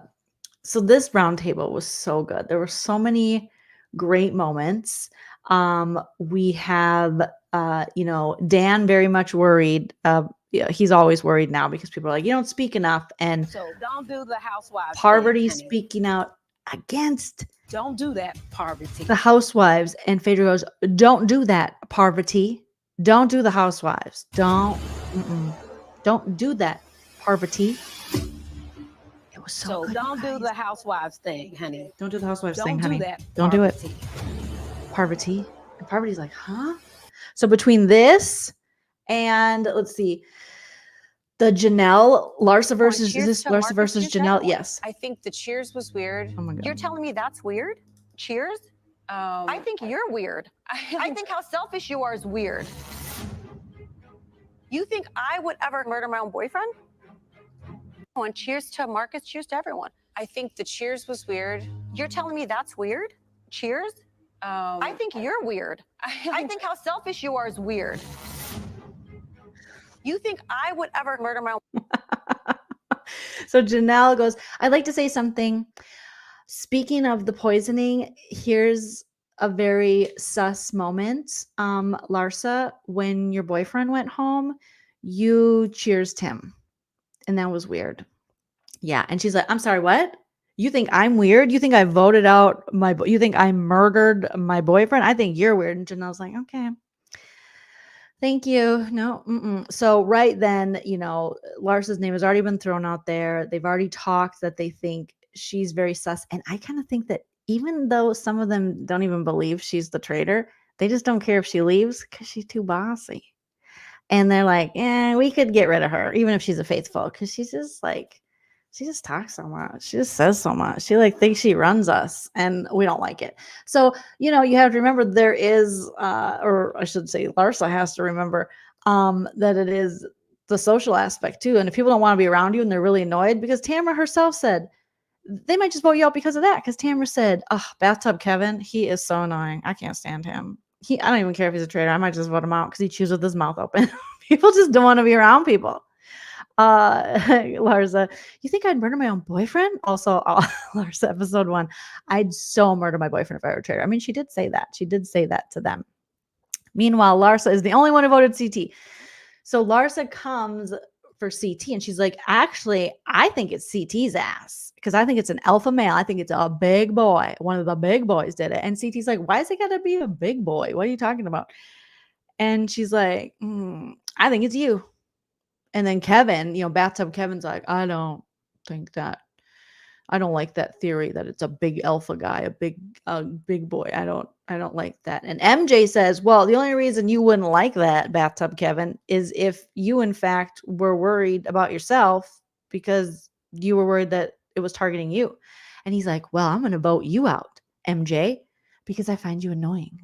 Speaker 1: So this Roundtable was so good. There were so many great moments. We have, Dan very much worried. He's always worried now because people are like, you don't speak enough. And
Speaker 2: so don't do the housewives.
Speaker 1: Parvati speaking out against.
Speaker 2: Don't do that, Parvati.
Speaker 1: The housewives. And Phaedra goes, don't do that, Parvati. Don't do the housewives. Don't do that, Parvati. It was so good,
Speaker 2: don't do the housewives thing, honey.
Speaker 1: Don't do the housewives thing, honey.
Speaker 2: Don't do that,
Speaker 1: Don't do it. Parvati. And Parvati's like, huh? So between this and let's see, the Janelle, Larsa versus, is this Larsa versus Janelle? Yes.
Speaker 2: I think the cheers was weird.
Speaker 1: Oh my God.
Speaker 2: You're telling me that's weird? Cheers? I think you're weird. I think how selfish you are is weird. You think I would ever murder my own boyfriend? And cheers to Marcus, cheers to everyone. I think the cheers was weird. You're telling me that's weird? Cheers? I think you're weird. I think how selfish you are is weird. You think I would ever murder my own?
Speaker 1: So Janelle goes, I'd like to say something. Speaking of the poisoning, here's a very sus moment. Larsa, when your boyfriend went home, you cheersed him. And that was weird. Yeah. And she's like, I'm sorry, what? You think I'm weird? You think I voted out you think I murdered my boyfriend? I think you're weird. And Janelle's like, okay. Thank you. No. So right then, Larsa's name has already been thrown out there. They've already talked that they think she's very sus. And I kind of think that even though some of them don't even believe she's the traitor, they just don't care if she leaves because she's too bossy. And they're like, we could get rid of her, even if she's a faithful, because she's just like, she just talks so much. She just says so much. She thinks she runs us, and we don't like it. So, you have to remember there is, or I should say, Larsa has to remember that it is the social aspect too. And if people don't want to be around you and they're really annoyed, because Tamara herself said, they might just vote you out because of that. Because Tamara said, Bathtub Kevin, he is so annoying. I can't stand him. I don't even care if he's a traitor. I might just vote him out because he chews with his mouth open. People just don't want to be around people. Larsa, you think I'd murder my own boyfriend? Also, Larsa, episode 1, I'd so murder my boyfriend if I were a traitor. I mean, she did say that. She did say that to them. Meanwhile, Larsa is the only one who voted CT. So Larsa comes for CT and she's like, actually, I think it's CT's ass because I think it's an alpha male. I think it's a big boy. One of the big boys did it. And CT's like, why is it got to be a big boy? What are you talking about? And she's like, I think it's you. And then Kevin, Bathtub Kevin's like, I don't think that. I don't like that theory that it's a big alpha guy, a big boy. I don't like that. And MJ says, well, the only reason you wouldn't like that, Bathtub Kevin, is if you in fact were worried about yourself because you were worried that it was targeting you. And he's like, well, I'm going to vote you out, MJ, because I find you annoying.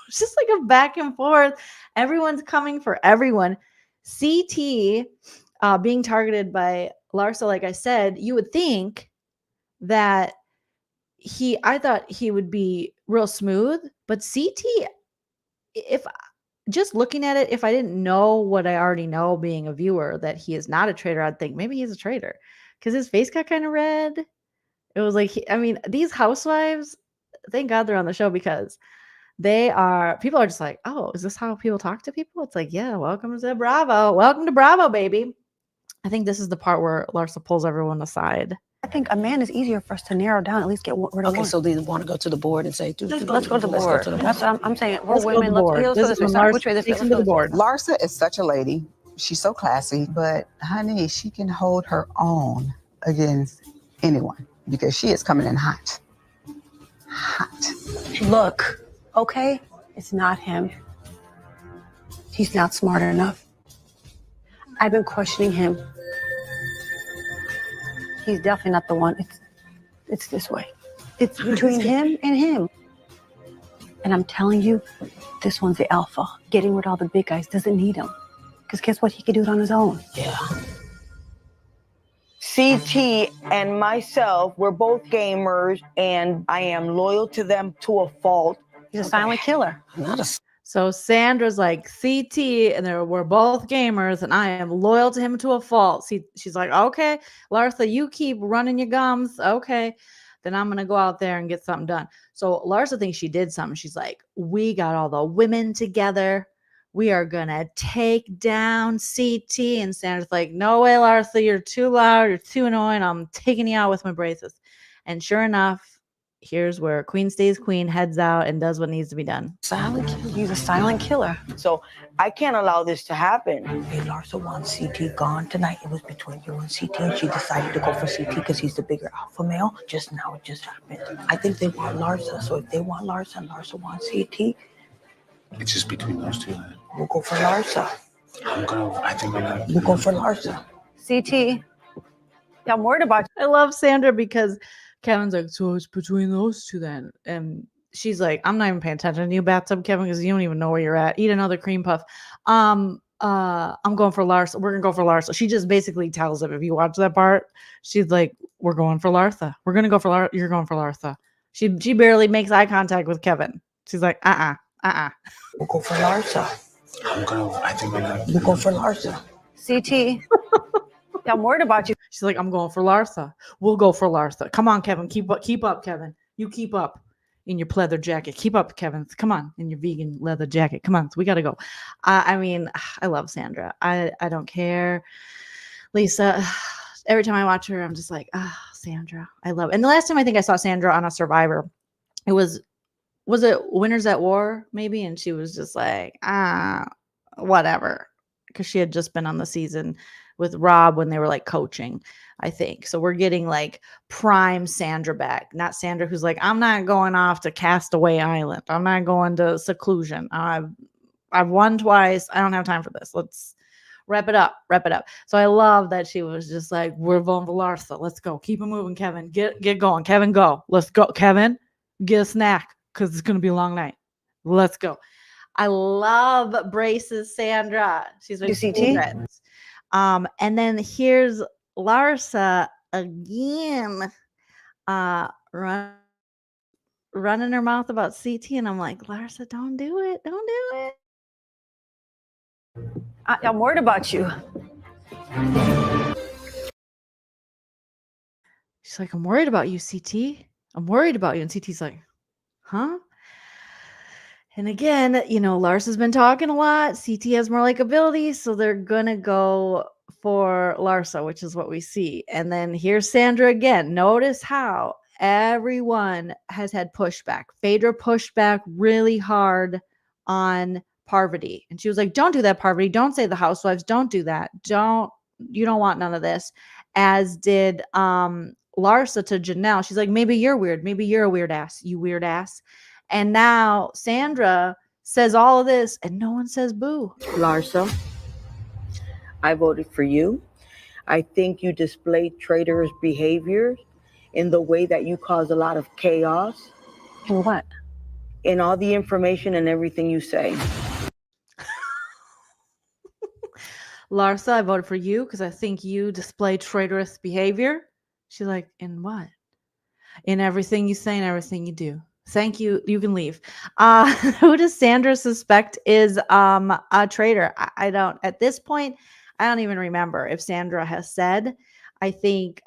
Speaker 1: It's just like a back and forth. Everyone's coming for everyone. CT being targeted by Larsa, like I said, you would think that I thought he would be real smooth, but CT, if just looking at it, if I didn't know what I already know being a viewer, that he is not a traitor, I'd think maybe he's a traitor because his face got kind of red. It was like, these housewives, thank God they're on the show because people are just like, oh, is this how people talk to people? It's like, yeah, welcome to Bravo. Welcome to Bravo, baby. I think this is the part where Larsa pulls everyone aside.
Speaker 2: I think a man is easier for us to narrow down, at least get rid of one.
Speaker 4: So they want to go to the board and say,
Speaker 2: let's go to the board. That's what I'm saying. We're
Speaker 1: Let's go to
Speaker 2: women.
Speaker 1: the board.
Speaker 2: Let's
Speaker 1: This is when Larsa takes him to the board.
Speaker 5: Larsa is such a lady. She's so classy, but honey, she can hold her own against anyone because she is coming in hot. Hot.
Speaker 2: Look, okay, it's not him. He's not smart enough. I've been questioning him. He's definitely not the one. It's this way. It's between him and him. And I'm telling you, this one's the alpha. Getting rid of all the big guys doesn't need him. Because guess what? He can do it on his own.
Speaker 4: Yeah.
Speaker 3: CT and myself, we're both gamers, and I am loyal to them to a fault.
Speaker 2: He's a silent killer.
Speaker 1: So Sandra's like, CT, and we're both gamers, and I am loyal to him to a fault. She's like, okay, Larsa, you keep running your gums. Okay, then I'm going to go out there and get something done. So Larsa thinks she did something. She's like, we got all the women together. We are going to take down CT. And Sandra's like, no way, Larsa, you're too loud. You're too annoying. I'm taking you out with my braces. And sure enough, here's where Queen stays queen, heads out, and does what needs to be done.
Speaker 2: Silent killer. He's a silent killer.
Speaker 3: So I can't allow this to happen.
Speaker 4: Hey, Larsa wants CT gone tonight. It was between you and CT, and she decided to go for CT because he's the bigger alpha male. Just now, it just happened. I think they want Larsa, so if they want Larsa and Larsa wants CT,
Speaker 6: it's just between those two.
Speaker 4: We'll go for Larsa. We'll go for Larsa.
Speaker 2: CT. Yeah, I'm worried about
Speaker 1: I love Sandra because Kevin's like, so it's between those two then. And she's like, I'm not even paying attention to you, Bathtub Kevin, because you don't even know where you're at. Eat another cream puff. I'm going for Larsa. We're gonna go for Larsa. She just basically tells him, if you watch that part, she's like, we're going for Larsa. We're gonna go for Larsa. You're going for Larsa. She barely makes eye contact with Kevin. She's like,
Speaker 4: We'll go for Larsa. We'll go for Larsa.
Speaker 2: CT. Yeah, I'm worried about you.
Speaker 1: She's like, I'm going for Larsa. We'll go for Larsa. Come on, Kevin. Keep up, Kevin. You keep up in your pleather jacket. Keep up, Kevin. Come on, in your vegan leather jacket. Come on, we got to go. I love Sandra. I don't care. Lisa, every time I watch her, I'm just like, Sandra. I love it. And the last time I think I saw Sandra on a Survivor, it was it Winners at War, maybe? And she was just like, whatever, because she had just been on the season with Rob when they were like coaching, I think. So we're getting like prime Sandra back, not Sandra who's like, I'm not going off to Castaway Island. I'm not going to seclusion. I've won twice. I don't have time for this. Let's wrap it up. So I love that she was just like, we're voting for Larsa. Let's go. Keep it moving, Kevin. Get going. Kevin, go. Let's go. Kevin, get a snack because it's going to be a long night. Let's go. I love braces Sandra. She's my favorite. And then here's Larsa again, running her mouth about CT, and I'm like, Larsa, don't do it.
Speaker 2: I'm worried about you.
Speaker 1: She's like, I'm worried about you, CT. I'm worried about you. And CT's like, huh? And again, Larsa's been talking a lot. CT has more likability, so they're gonna go for Larsa, which is what we see. And then here's Sandra again. Notice how everyone has had pushback. Phaedra pushed back really hard on Parvati. And she was like, don't do that, Parvati. Don't say the Housewives. Don't do that. You don't want none of this. As did Larsa to Janelle. She's like, maybe you're weird. Maybe you're a weird ass, you weird ass. And now Sandra says all of this and no one says boo.
Speaker 3: Larsa, I voted for you. I think you displayed traitorous behavior in the way that you caused a lot of chaos.
Speaker 2: In what?
Speaker 3: In all the information and everything you say.
Speaker 1: Larsa, I voted for you because I think you display traitorous behavior. She's like, in what? In everything you say and everything you do. Thank you. You can leave. Who does Sandra suspect is a traitor? I don't. At this point, I don't even remember if Sandra has said. I think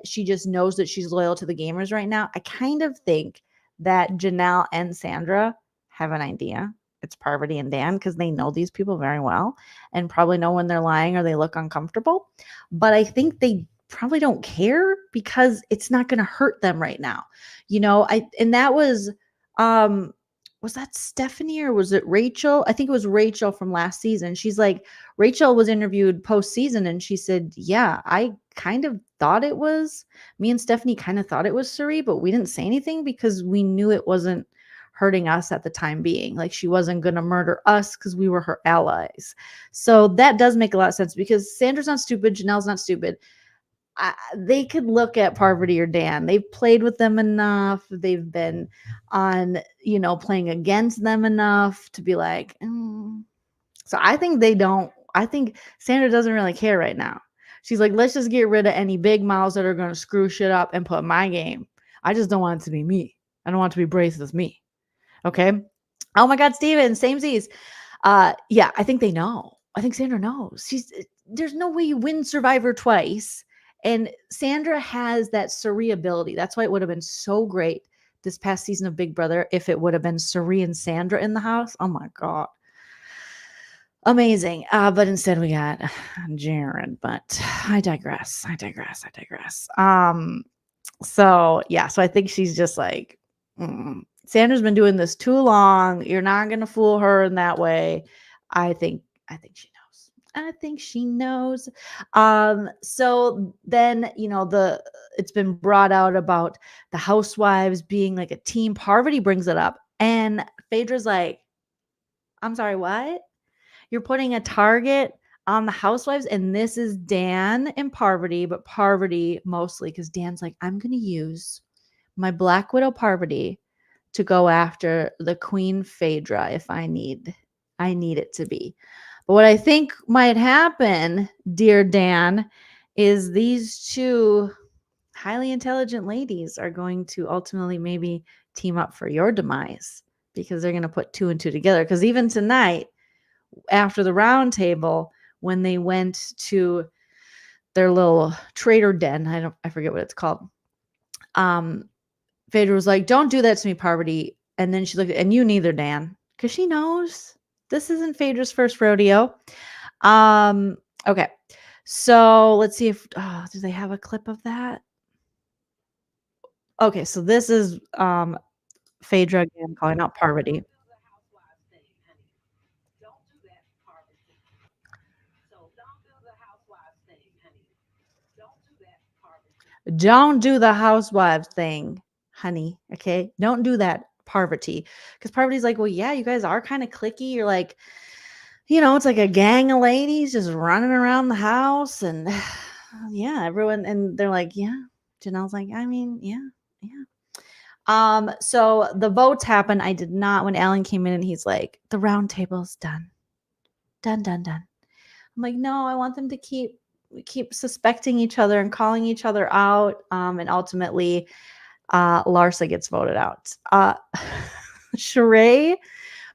Speaker 1: she just knows that she's loyal to the gamers right now. I kind of think that Janelle and Sandra have an idea. It's Parvati and Dan because they know these people very well and probably know when they're lying or they look uncomfortable. But I think they probably don't care because it's not going to hurt them right now. And that was that Stephanie or was it Rachel? I think it was Rachel from last season. She's like, Rachel was interviewed post-season and she said, yeah, I kind of thought it was, me and Stephanie kind of thought it was Suri, but we didn't say anything because we knew it wasn't hurting us at the time being. Like she wasn't going to murder us because we were her allies. So that does make a lot of sense because Sandra's not stupid. Janelle's not stupid. They could look at Parvati or Dan. They've played with them enough. They've been on, playing against them enough to be like, So I think they don't. I think Sandra doesn't really care right now. She's like, let's just get rid of any big mouths that are going to screw shit up and put my game. I just don't want it to be me. I don't want it to be Brace as me. Okay. Oh my God, Steven, same Z's. Yeah, I think they know. I think Sandra knows. There's no way you win Survivor twice. And Sandra has that Suri ability. That's why it would have been so great this past season of Big Brother if it would have been Suri and Sandra in the house. Oh my God. Amazing. But instead we got Jared. But I digress. So yeah, so I think she's just like, Sandra's been doing this too long. You're not gonna fool her in that way. I think she knows. I think she knows. So then, it's been brought out about the Housewives being like a team. Parvati brings it up, and Phaedra's like, I'm sorry, what? You're putting a target on the Housewives, and this is Dan and Parvati, but Parvati mostly because Dan's like, I'm going to use my Black Widow Parvati to go after the Queen Phaedra if I need it to be. But what I think might happen, dear Dan, is these two highly intelligent ladies are going to ultimately maybe team up for your demise because they're going to put two and two together. Because even tonight, after the Roundtable, when they went to their little traitor den, I forget what it's called. Phaedra was like, don't do that to me, Parvati. And then she looked at, and you neither, Dan, because she knows this isn't Phaedra's first rodeo. Okay. So let's see if, do they have a clip of that? Okay. So this is, Phaedra again calling out Parvati. Don't do the housewives thing, honey. Okay. Don't do that, Parvati. Because Parvati's like, well, yeah, you guys are kind of cliquey. You're like, it's like a gang of ladies just running around the house. And yeah, everyone. And they're like, yeah. Janelle's like, I mean, yeah, yeah. So the votes happen. I did not, when Alan came in and he's like, the round table's done. Done, done, done. I'm like, no, I want them to keep suspecting each other and calling each other out. And ultimately, Larsa gets voted out. Sheree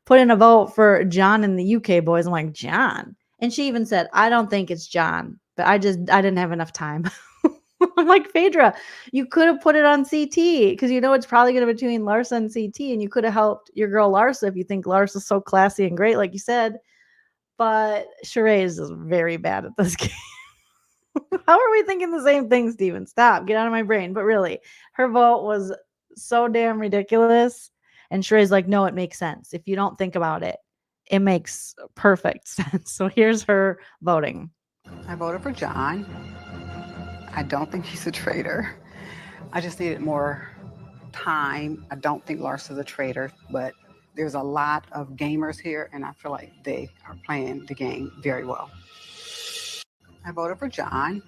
Speaker 1: put in a vote for John and the UK boys. I'm like, John. And she even said, I don't think it's John, but I didn't have enough time. I'm like, Phaedra, you could have put it on CT because it's probably going to be between Larsa and CT, and you could have helped your girl Larsa if you think Larsa's so classy and great, like you said. But Sheree is just very bad at this game. How are we thinking the same thing, Steven? Stop. Get out of my brain. But really, her vote was so damn ridiculous. And Sheree's like, no, it makes sense. If you don't think about it, it makes perfect sense. So here's her voting.
Speaker 5: I voted for John. I don't think he's a traitor. I just needed more time. I don't think Larsa's a traitor, but there's a lot of gamers here, and I feel like they are playing the game very well. I voted for John.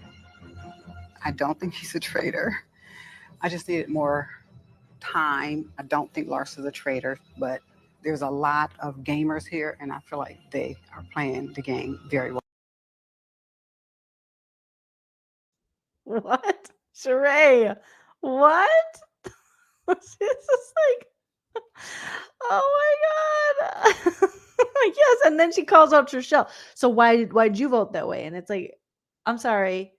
Speaker 5: I don't think he's a traitor. I just needed more time. I don't think Larsa's a traitor, but there's a lot of gamers here, and I feel like they are playing the game very well.
Speaker 1: What? Sheree, what? She's just like, oh my God. Yes. And then she calls out Trishelle. So why'd you vote that way? And it's like, I'm sorry.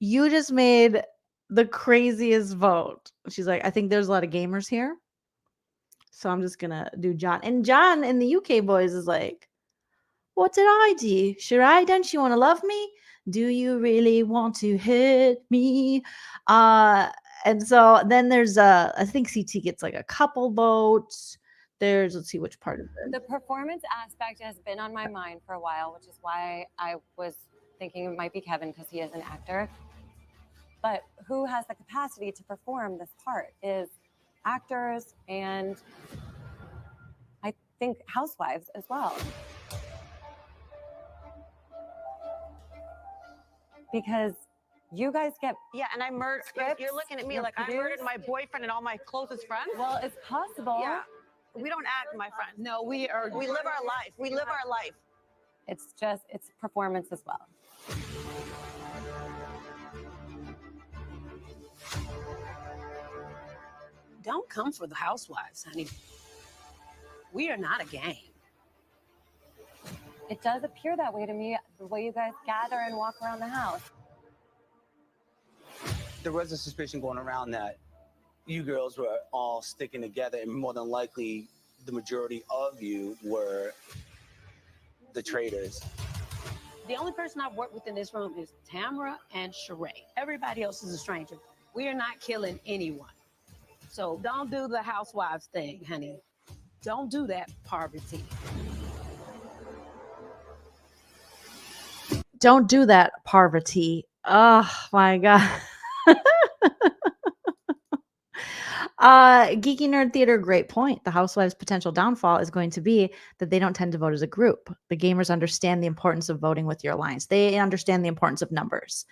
Speaker 1: You just made the craziest vote. She's like, I think there's a lot of gamers here. So I'm just going to do John. And John in the UK boys is like, what did I do? Sheree, don't you want to love me? Do you really want to hit me? And so then there's I think CT gets like a couple votes. Let's see which part of it.
Speaker 2: The performance aspect has been on my mind for a while, which is why I was thinking it might be Kevin because he is an actor. But who has the capacity to perform this part is actors and I think housewives as well. Because you guys get
Speaker 7: and I murdered. You're looking at me like I murdered my boyfriend and all my closest friends.
Speaker 2: Well, it's possible.
Speaker 7: Yeah, we don't act, my friend. No, we live our life. We live our life.
Speaker 2: It's performance as well.
Speaker 7: Don't come for the housewives, honey. We are not a gang.
Speaker 2: It does appear that way to me, the way you guys gather and walk around the house.
Speaker 8: There was a suspicion going around that you girls were all sticking together, and more than likely, the majority of you were the traitors.
Speaker 7: The only person I've worked with in this room is Tamara and Sheree. Everybody else is a stranger. We are not killing anyone. So don't do the housewives thing, honey. Don't do that, Parvati.
Speaker 1: Don't do that, Parvati. Oh my God. Geeky Nerd Theater, great point. The Housewives' potential downfall is going to be that they don't tend to vote as a group. The gamers understand the importance of voting with your alliance. They understand the importance of numbers.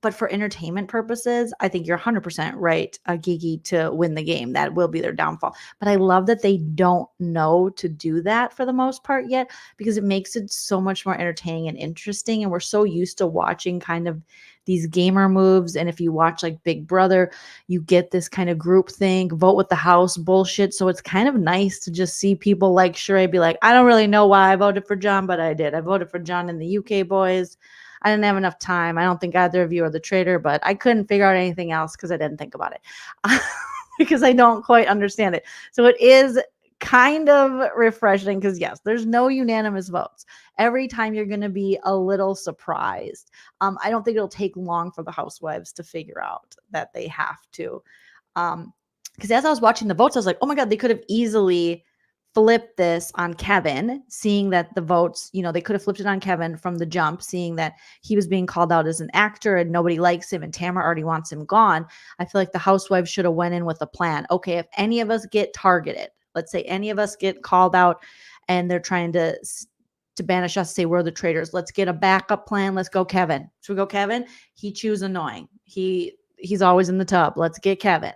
Speaker 1: But for entertainment purposes, I think you're 100% right, Geeky, to win the game. That will be their downfall. But I love that they don't know to do that for the most part yet, because it makes it so much more entertaining and interesting. And we're so used to watching kind of these gamer moves. And if you watch like Big Brother, you get this kind of group thing, vote with the house bullshit. So it's kind of nice to just see people like Sheree be like, I don't really know why I voted for John, but I did. I voted for John and the UK boys. I didn't have enough time. I don't think either of you are the traitor, but I couldn't figure out anything else because I didn't think about it because I don't quite understand it. So it is kind of refreshing because, yes, there's no unanimous votes. Every time you're going to be a little surprised. I don't think it'll take long for the housewives to figure out that they have to. Because as I was watching the votes, I was like, oh my God, they could have easily flip this on Kevin, seeing that the votes, they could have flipped it on Kevin from the jump, seeing that he was being called out as an actor and nobody likes him and Tamara already wants him gone. I feel like the Housewives should have went in with a plan. Okay, if any of us get targeted, let's say any of us get called out and they're trying to banish us, say we're the traitors. Let's get a backup plan. Let's go Kevin. So we go Kevin. He choose annoying. He's always in the tub. Let's get Kevin.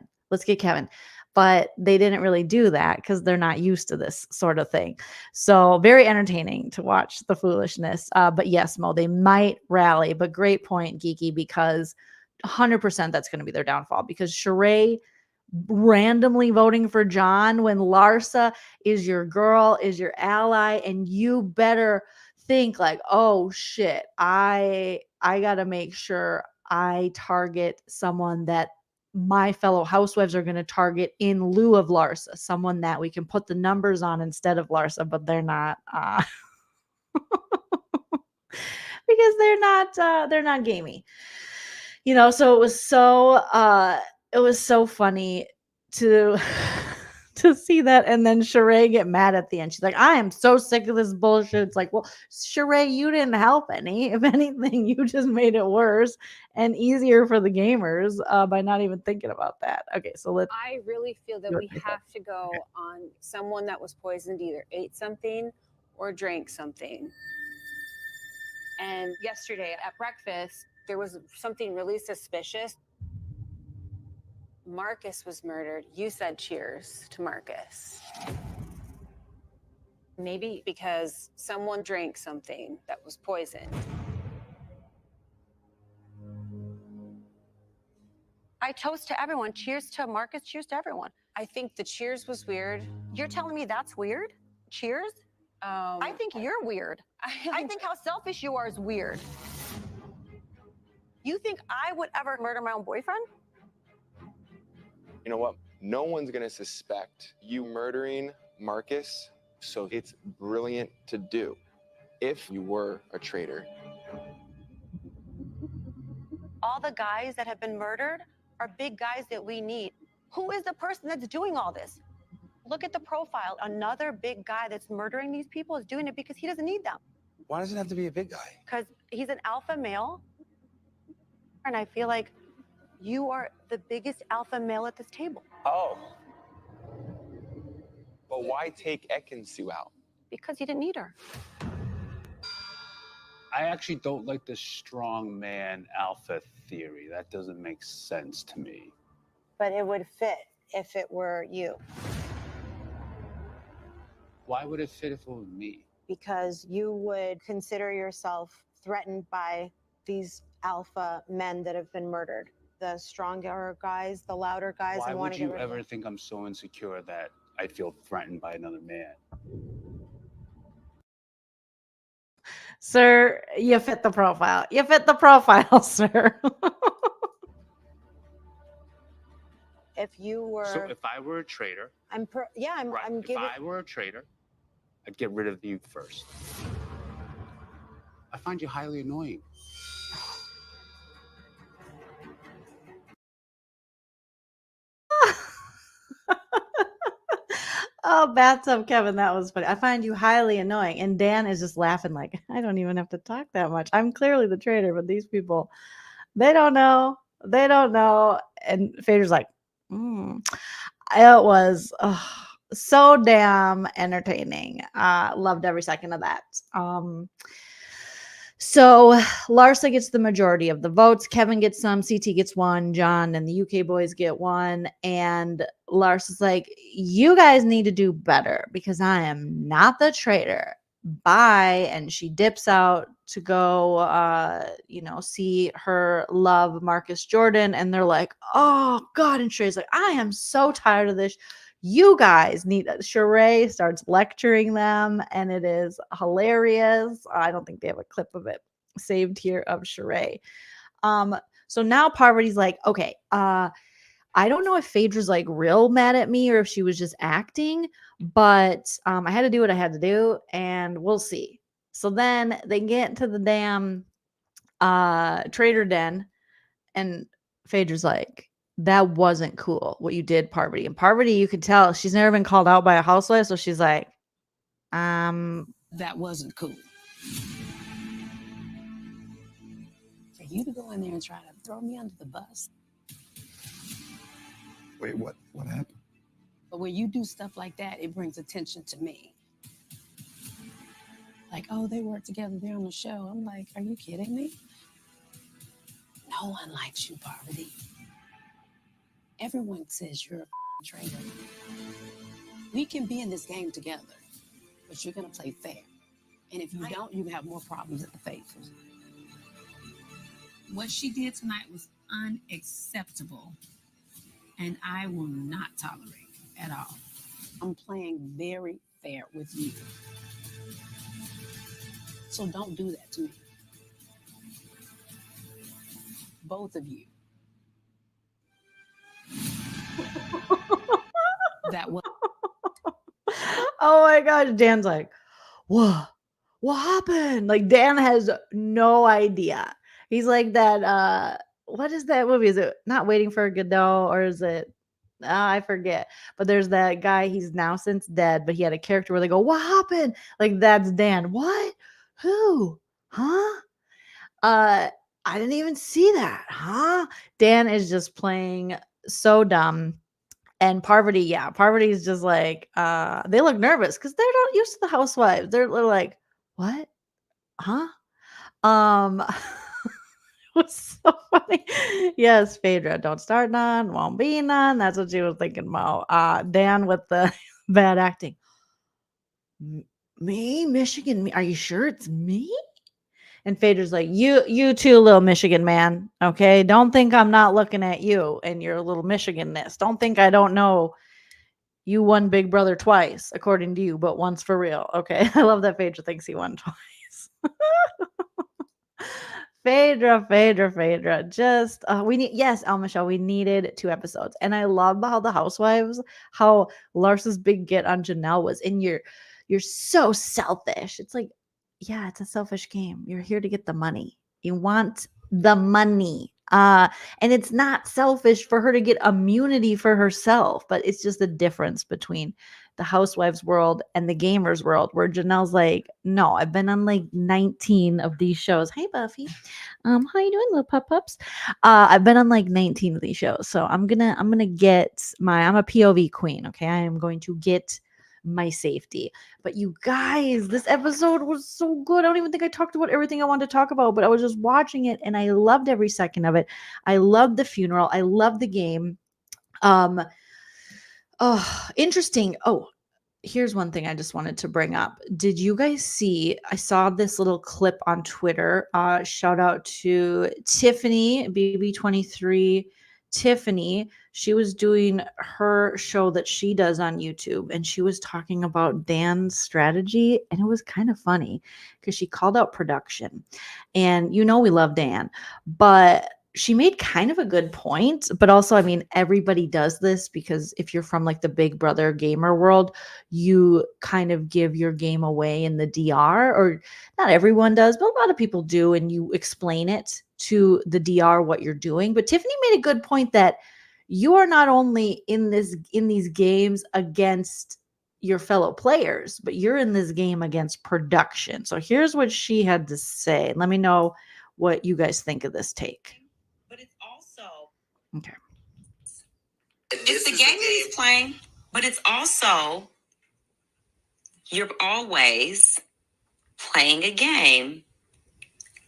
Speaker 1: But they didn't really do that because they're not used to this sort of thing. So very entertaining to watch the foolishness. But yes, Mo, they might rally. But great point, Geeky, because 100% that's going to be their downfall. Because Sheree randomly voting for John when Larsa is your girl, is your ally, and you better think like, oh shit, I got to make sure I target someone that my fellow housewives are going to target in lieu of Larsa, someone that we can put the numbers on instead of Larsa, but they're not because they're not gamey. So it was so funny to to see that, and then Sheree get mad at the end. She's like, I am so sick of this bullshit. It's like, well, Sheree, you didn't help any. If anything, you just made it worse and easier for the gamers by not even thinking about that. Okay, so let's.
Speaker 2: I really feel that we have to go on someone that was poisoned either ate something or drank something. And yesterday at breakfast, there was something really suspicious. Marcus was murdered. You said cheers to Marcus. Maybe because someone drank something that was poisoned. I toast to everyone. Cheers to Marcus. Cheers to everyone. I think the cheers was weird. You're telling me that's weird? Cheers? I think you're weird. I think how selfish you are is weird. You think I would ever murder my own boyfriend?
Speaker 9: You know what? No one's going to suspect you murdering Marcus, so it's brilliant to do if you were a traitor.
Speaker 2: All the guys that have been murdered are big guys that we need. Who is the person that's doing all this? Look at the profile. Another big guy that's murdering these people is doing it because he doesn't need them.
Speaker 8: Why does it have to be a big guy?
Speaker 2: Because he's an alpha male. And I feel like you are the biggest alpha male at this table.
Speaker 9: Oh. But why take Ekin-Su out?
Speaker 2: Because you didn't need her.
Speaker 6: I actually don't like the strong man alpha theory. That doesn't make sense to me.
Speaker 2: But it would fit if it were you.
Speaker 6: Why would it fit if it was me?
Speaker 2: Because you would consider yourself threatened by these alpha men that have been murdered. The stronger guys, the louder guys.
Speaker 6: Why
Speaker 2: and
Speaker 6: would you ever think I'm so insecure that I feel threatened by another man?
Speaker 1: Sir, you fit the profile. You fit the profile, sir.
Speaker 2: If you were,
Speaker 6: So if I were a traitor,
Speaker 2: I'm
Speaker 6: if I were a traitor, I'd get rid of you first. I find you highly annoying.
Speaker 1: Oh, bathtub Kevin, that was funny. I find you highly annoying. And Dan is just laughing like, I don't even have to talk that much. I'm clearly the traitor, but these people, they don't know. They don't know. And Fader's like, It was so damn entertaining. Loved every second of that. So Larsa gets the majority of the votes. Kevin gets some. CT gets one. John and the UK boys get one. And Larsa's like, you guys need to do better because I am not the traitor. Bye. And she dips out to go, see her love, Marcus Jordan. And they're like, oh, God. And Sheree's like, I am so tired of this. You guys need. Sheree starts lecturing them, and it is hilarious. I don't think they have a clip of it saved here of Sheree. So now Parvati's like, okay, I don't know if Phaedra's like real mad at me or if she was just acting, but I had to do what I had to do, and we'll see. So then they get to the damn traitor den, and Phaedra's like, that wasn't cool what you did, Parvati. And Parvati, you could tell she's never been called out by a housewife, so she's like,
Speaker 7: That wasn't cool. For you to go in there and try to throw me under the bus.
Speaker 10: Wait, what happened?
Speaker 7: But when you do stuff like that, it brings attention to me. Like, oh, they work together, they're on the show. I'm like, are you kidding me? No one likes you, Parvati. Everyone says you're a traitor. We can be in this game together, but you're gonna play fair. And if you don't, you have more problems at the faces. What she did tonight was unacceptable, and I will not tolerate it at all. I'm playing very fair with you. So don't do that to me. Both of you. That was.
Speaker 1: oh my gosh, Dan's like, what happened? Like, Dan has no idea. He's like that, what is that movie? Is it Not Waiting for Godot, or is it, I forget. But there's that guy, he's now since dead, but he had a character where they go, what happened? Like, that's Dan. What? Who? Huh? I didn't even see that. Huh? Dan is just playing so dumb. And Parvati, Parvati is just like, they look nervous because they're not used to the housewives. They're like, what? Huh? It was so funny. Yes, Phaedra, don't start none, won't be none. That's what she was thinking about. Dan with the bad acting. Me, Michigan, me? Are you sure it's me? And Phaedra's like, you too, little Michigan man. Okay, don't think I'm not looking at you and your little Michigan-ness. Don't think I don't know. You won Big Brother twice, according to you, but once for real. Okay, I love that Phaedra thinks he won twice. Phaedra. Just we need, yes, Michelle, we needed 2 episodes, and I love how the housewives, how Larsa's big get on Janelle was, and you're so selfish. It's like, yeah, it's a selfish game. You're here to get the money. You want the money. And it's not selfish for her to get immunity for herself, but it's just the difference between the housewives world and the gamers world, where Janelle's like, no, I've been on like 19 of these shows. Hey, Buffy. How you doing, little pups? I've been on like 19 of these shows. So I'm gonna get I'm a POV queen. Okay. I am going to get my safety. But you guys, this episode was so good. I don't even think I talked about everything I wanted to talk about, but I was just watching it and I loved every second of it. I loved the funeral. I loved the game. Interesting. Oh, here's one thing I just wanted to bring up. Did you guys see? I saw this little clip on Twitter. Shout out to Tiffany, BB23. Tiffany, she was doing her show that she does on YouTube, and she was talking about Dan's strategy, and it was kind of funny because she called out production. And we love Dan, but she made kind of a good point. But also, I mean, everybody does this because if you're from like the Big Brother gamer world, you kind of give your game away in the DR, or not everyone does, but a lot of people do, and you explain it to the DR what you're doing. But Tiffany made a good point that you are not only in these games against your fellow players, but you're in this game against production. So here's what she had to say. Let me know what you guys think of this take.
Speaker 11: But it's also
Speaker 1: okay.
Speaker 11: It's the game that he's playing, but it's also you're always playing a game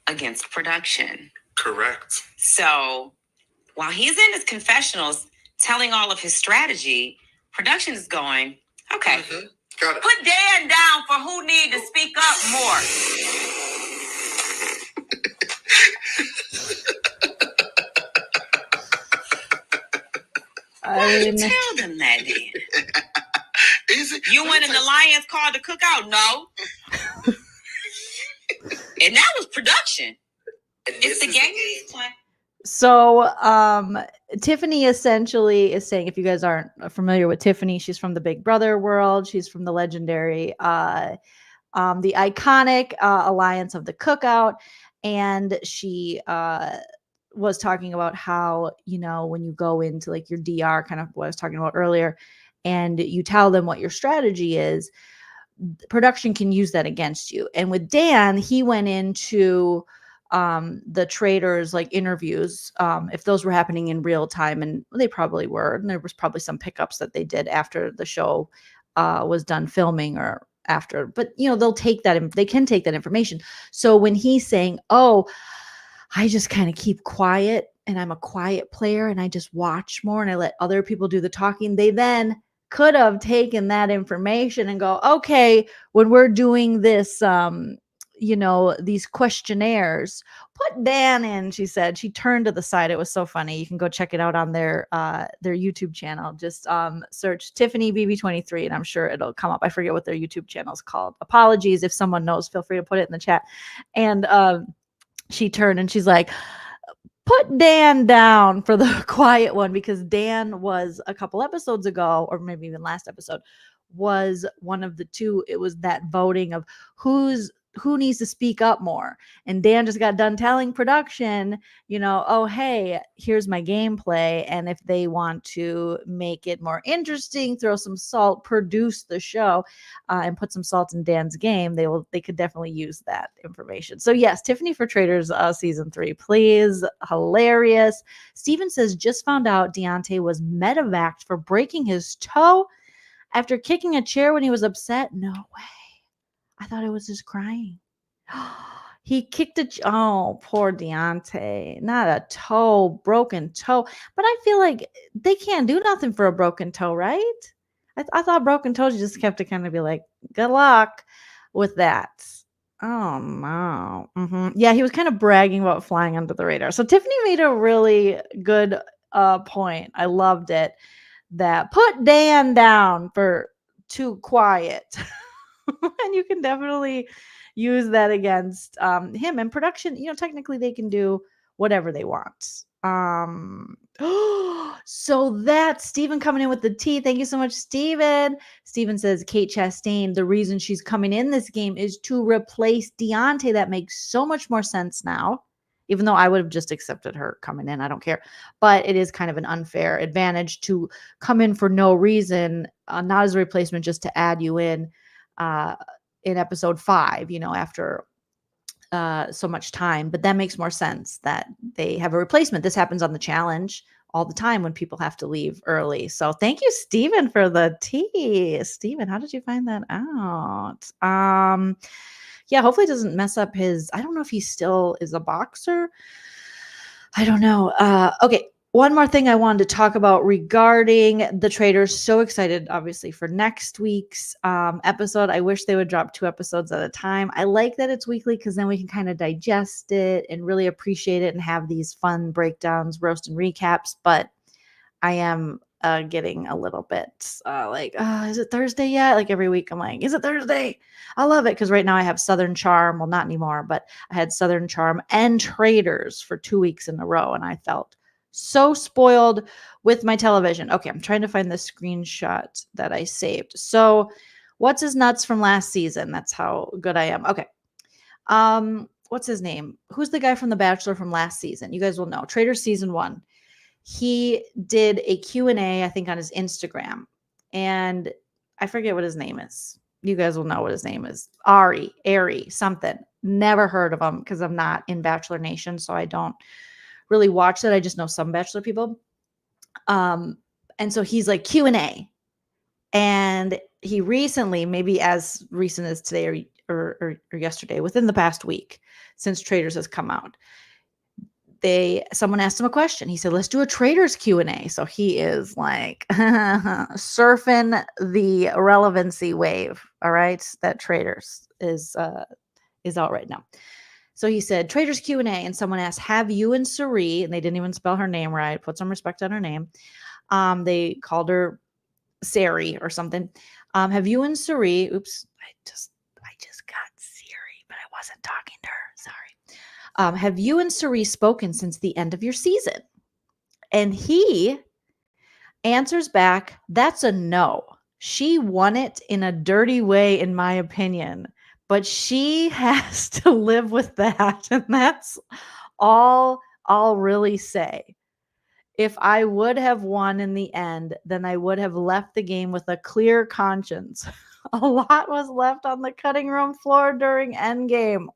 Speaker 11: against production.
Speaker 10: Correct.
Speaker 11: So while he's in his confessionals telling all of his strategy, production is going, okay,
Speaker 10: Got it.
Speaker 11: put Dan down for who need to speak up more. Why did you tell them that then?
Speaker 10: Is it?
Speaker 11: You went in the Lions called the cookout? No. And that was production. It's the game he's playing.
Speaker 1: So Tiffany essentially is saying, if you guys aren't familiar with Tiffany, she's from the Big Brother world. She's from the legendary, the iconic Alliance of the Cookout. And she was talking about how, when you go into like your DR, kind of what I was talking about earlier, and you tell them what your strategy is, production can use that against you. And with Dan, he went into the Traitors like interviews, if those were happening in real time, and they probably were, and there was probably some pickups that they did after the show was done filming or after, but they'll take that, they can take that information. So when he's saying, oh, I just kind of keep quiet and I'm a quiet player and I just watch more and I let other people do the talking, they then could have taken that information and go, okay, when we're doing this, these questionnaires, put Dan in, she said. She turned to the side. It was so funny. You can go check it out on their YouTube channel. Just search Tiffany BB23 and I'm sure it'll come up. I forget what their YouTube channel is called. Apologies if someone knows, feel free to put it in the chat. And she turned and she's like, put Dan down for the quiet one, because Dan was a couple episodes ago, or maybe even last episode, was one of the two. It was that voting of who needs to speak up more. And Dan just got done telling production, oh, hey, here's my gameplay. And if they want to make it more interesting, throw some salt, produce the show, and put some salt in Dan's game, they could definitely use that information. So yes, Tiffany for Traitors season 3, please. Hilarious. Steven says, just found out Deontay was medevaced for breaking his toe after kicking a chair when he was upset. No way. I thought it was just crying. He kicked oh, poor Deontay. Not a toe, broken toe. But I feel like they can't do nothing for a broken toe, right? I thought broken toes, you just have to kind of be like, good luck with that. Oh, no. Yeah, he was kind of bragging about flying under the radar. So Tiffany made a really good point. I loved it. That put Dan down for too quiet. And you can definitely use that against him. And production, technically they can do whatever they want. So that's Steven coming in with the tea. Thank you so much, Steven. Steven says Kate Chastain, the reason she's coming in this game is to replace Deontay. That makes so much more sense now. Even though I would have just accepted her coming in, I don't care. But it is kind of an unfair advantage to come in for no reason, not as a replacement, just to add you in episode 5, after so much time. But that makes more sense that they have a replacement. This happens on the challenge all the time when people have to leave early. So thank you, Steven, for the tea. Steven, how did you find that out? Yeah, hopefully it doesn't mess up his, I don't know if he still is a boxer. I don't know. Okay. One more thing I wanted to talk about regarding the Traitors. So excited, obviously, for next week's episode. I wish they would drop 2 episodes at a time. I like that it's weekly because then we can kind of digest it and really appreciate it and have these fun breakdowns, roast and recaps. But I am getting a little bit is it Thursday yet? Like every week I'm like, is it Thursday? I love it because right now I have Southern Charm. Well, not anymore, but I had Southern Charm and Traitors for 2 weeks in a row. And I felt so spoiled with my television. Okay, I'm trying to find the screenshot that I saved. So what's his nuts from last season? That's how good I am. Okay. What's his name? Who's the guy from The Bachelor from last season? You guys will know. Traitors season 1. He did a Q&A, I think, on his Instagram. And I forget what his name is. You guys will know what his name is. Ari, something. Never heard of him because I'm not in Bachelor Nation, so I don't really watch it. I just know some Bachelor people. And so he's like Q&A. And he recently, maybe as recent as today or yesterday, within the past week, since Traitors has come out, someone asked him a question. He said, let's do a Traitors Q&A. So he is like surfing the relevancy wave. All right. That Traitors is out right now. So he said, Traitors Q&A. And someone asked, have you and Sari, and they didn't even spell her name right, put some respect on her name. They called her Sari or something. Have you and Sari, oops, I just got Siri, but I wasn't talking to her. Sorry. Have you and Sari spoken since the end of your season? And he answers back, that's a no. She won it in a dirty way, in my opinion, but she has to live with that. And that's all I'll really say. If I would have won in the end, then I would have left the game with a clear conscience. A lot was left on the cutting room floor during endgame.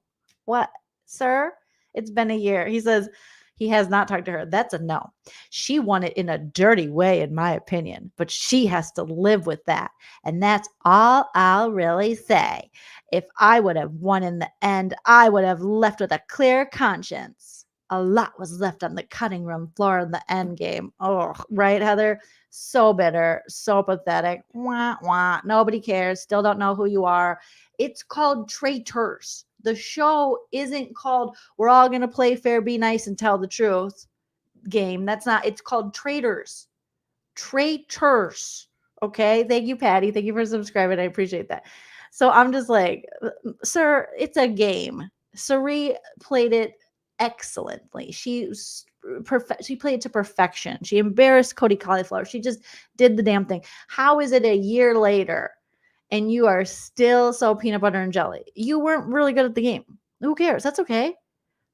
Speaker 1: What, sir? It's been a year. He says he has not talked to her. That's a no. She won it in a dirty way, in my opinion, but she has to live with that. And that's all I'll really say. If I would have won in the end, I would have left with a clear conscience. A lot was left on the cutting room floor in the end game. Oh, right, Heather? So bitter, so pathetic. Wah, wah. Nobody cares. Still don't know who you are. It's called Traitors. The show isn't called We're All Going to Play Fair, Be Nice, and Tell the Truth game. That's not. It's called Traitors. Traitors. Okay? Thank you, Patty. Thank you for subscribing. I appreciate that. So I'm just like, sir, it's a game. Sari played it excellently. She played to perfection. She embarrassed Cody Cauliflower. She just did the damn thing. How is it a year later and you are still so peanut butter and jelly? You weren't really good at the game. Who cares? That's okay.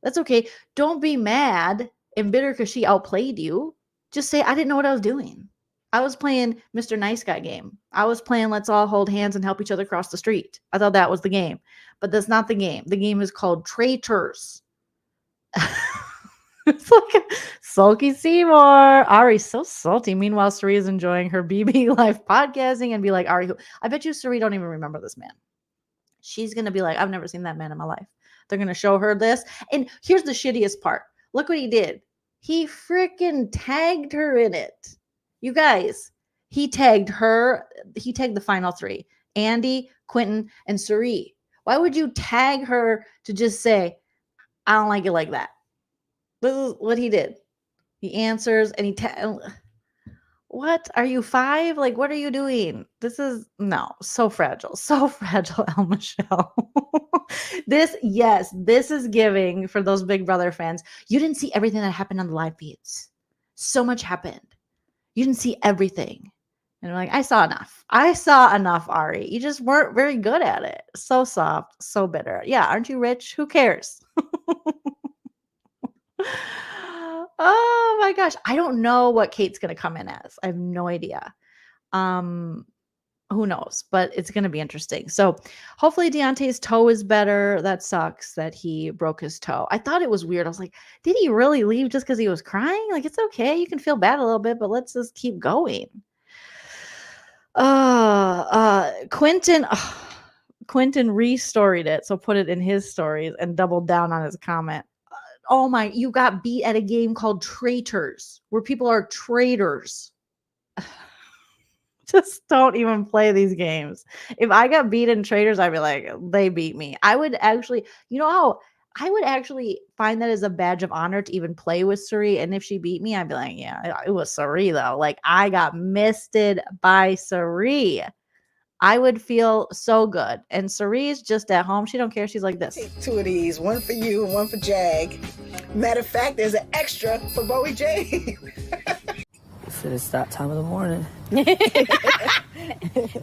Speaker 1: That's okay. Don't be mad and bitter because she outplayed you. Just say, I didn't know what I was doing. I was playing Mr. Nice Guy game. I was playing Let's All Hold Hands and Help Each Other Cross the Street. I thought that was the game. But that's not the game. The game is called Traitors. It's like a sulky Seymour. Ari's so salty. Meanwhile, Sari is enjoying her BB live podcasting and be like, Ari, who? I bet you Sari don't even remember this man. She's going to be like, I've never seen that man in my life. They're going to show her this. And here's the shittiest part. Look what he did. He freaking tagged her in it. You guys, he tagged her. He tagged the final three. Andy, Quentin, and Sari. Why would you tag her to just say, I don't like it like that? This is what he did. He answers and he what? Are you 5? Like, what are you doing? This is so fragile. So fragile, El Michelle. This is giving for those Big Brother fans. You didn't see everything that happened on the live feeds. So much happened. You didn't see everything. And I'm like, I saw enough. I saw enough, Ari. You just weren't very good at it. So soft, so bitter. Yeah, aren't you rich? Who cares? Oh my gosh. I don't know what Kate's going to come in as. I have no idea. Who knows? But it's going to be interesting. So hopefully Deontay's toe is better. That sucks that he broke his toe. I thought it was weird. I was like, did he really leave just because he was crying? Like, it's okay. You can feel bad a little bit, but let's just keep going. Quentin restoried it. So put it in his stories and doubled down on his comment. Oh my, you got beat at a game called Traitors, where people are traitors. Just don't even play these games. If I got beat in Traitors, I'd be like, they beat me. I would actually, I would actually find that as a badge of honor to even play with Sari. And if she beat me, I'd be like, yeah, it was Sari though. Like, I got misted by Sari. I would feel so good. And Sari's just at home. She don't care. She's like this.
Speaker 12: Take 2 of these, one for you and one for Jag. Matter of fact, there's an extra for Bowie J.
Speaker 4: It's that time of the morning.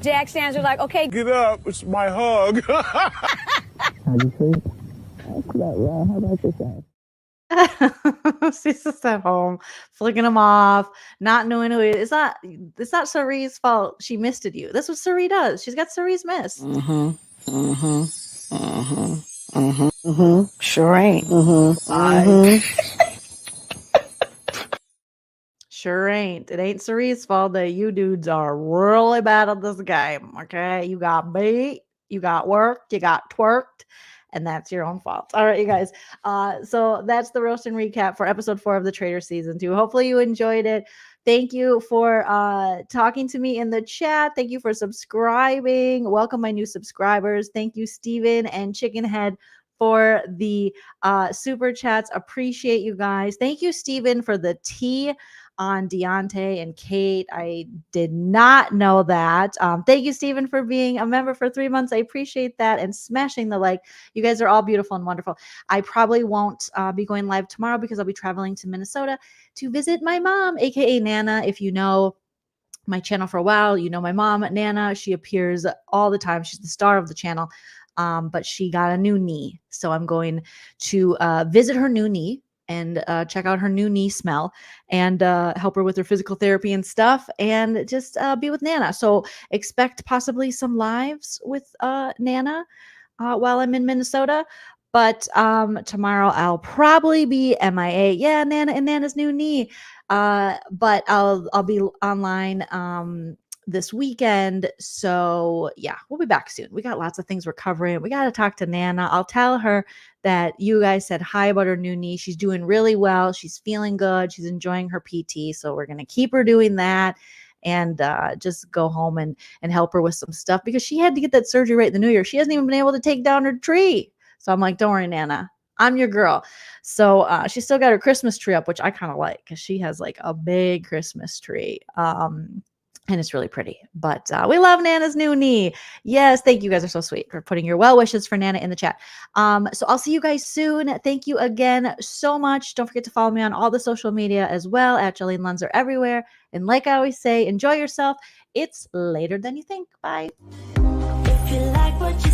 Speaker 2: Jag Sandra like, okay.
Speaker 10: Get up. It's my hug.
Speaker 4: How'd you sleep? How about this?
Speaker 1: She's just at home, flicking him off, not knowing who he is. It's not Sari's fault she misted you. That's what Sari does. She's got Sari's miss.
Speaker 4: Sure ain't.
Speaker 1: Sure ain't. It ain't Sari's fault that you dudes are really bad at this game. Okay. You got beat, you got worked, you got twerked. And that's your own fault. All right, you guys. So that's the roast and recap for episode 4 of the Traitors season 2. Hopefully you enjoyed it. Thank you for talking to me in the chat. Thank you for subscribing. Welcome my new subscribers. Thank you, Steven and Chickenhead, for the super chats. Appreciate you guys. Thank you, Steven, for the tea on Deontay and Kate. I did not know that. Thank you, Stephen, for being a member for 3 months. I appreciate that, and smashing the like. You guys are all beautiful and wonderful. I probably won't be going live tomorrow because I'll be traveling to Minnesota to visit my mom, aka Nana. If you know my channel for a while, you know my mom, Nana. She appears all the time. She's the star of the channel. But she got a new knee. So I'm going to visit her new knee and check out her new knee smell and help her with her physical therapy and stuff, and just be with Nana. So expect possibly some lives with Nana while I'm in Minnesota. But tomorrow I'll probably be MIA. Yeah, Nana and Nana's new knee. But I'll be online this weekend. So yeah, we'll be back soon. We got lots of things we're covering. We got to talk to Nana. I'll tell her that you guys said hi about her new knee. She's doing really well. She's feeling good. She's enjoying her PT. So we're going to keep her doing that and just go home and help her with some stuff, because she had to get that surgery right in the new year. She hasn't even been able to take down her tree. So I'm like, don't worry, Nana, I'm your girl. So she still got her Christmas tree up, which I kind of like, because she has like a big Christmas tree. And it's really pretty. But we love Nana's new knee. Yes, thank you. You guys are so sweet for putting your well wishes for Nana in the chat. So I'll see you guys soon. Thank you again so much. Don't forget to follow me on all the social media as well, at Joleen Lunzer everywhere. And like I always say, enjoy yourself. It's later than you think. Bye. If you like what you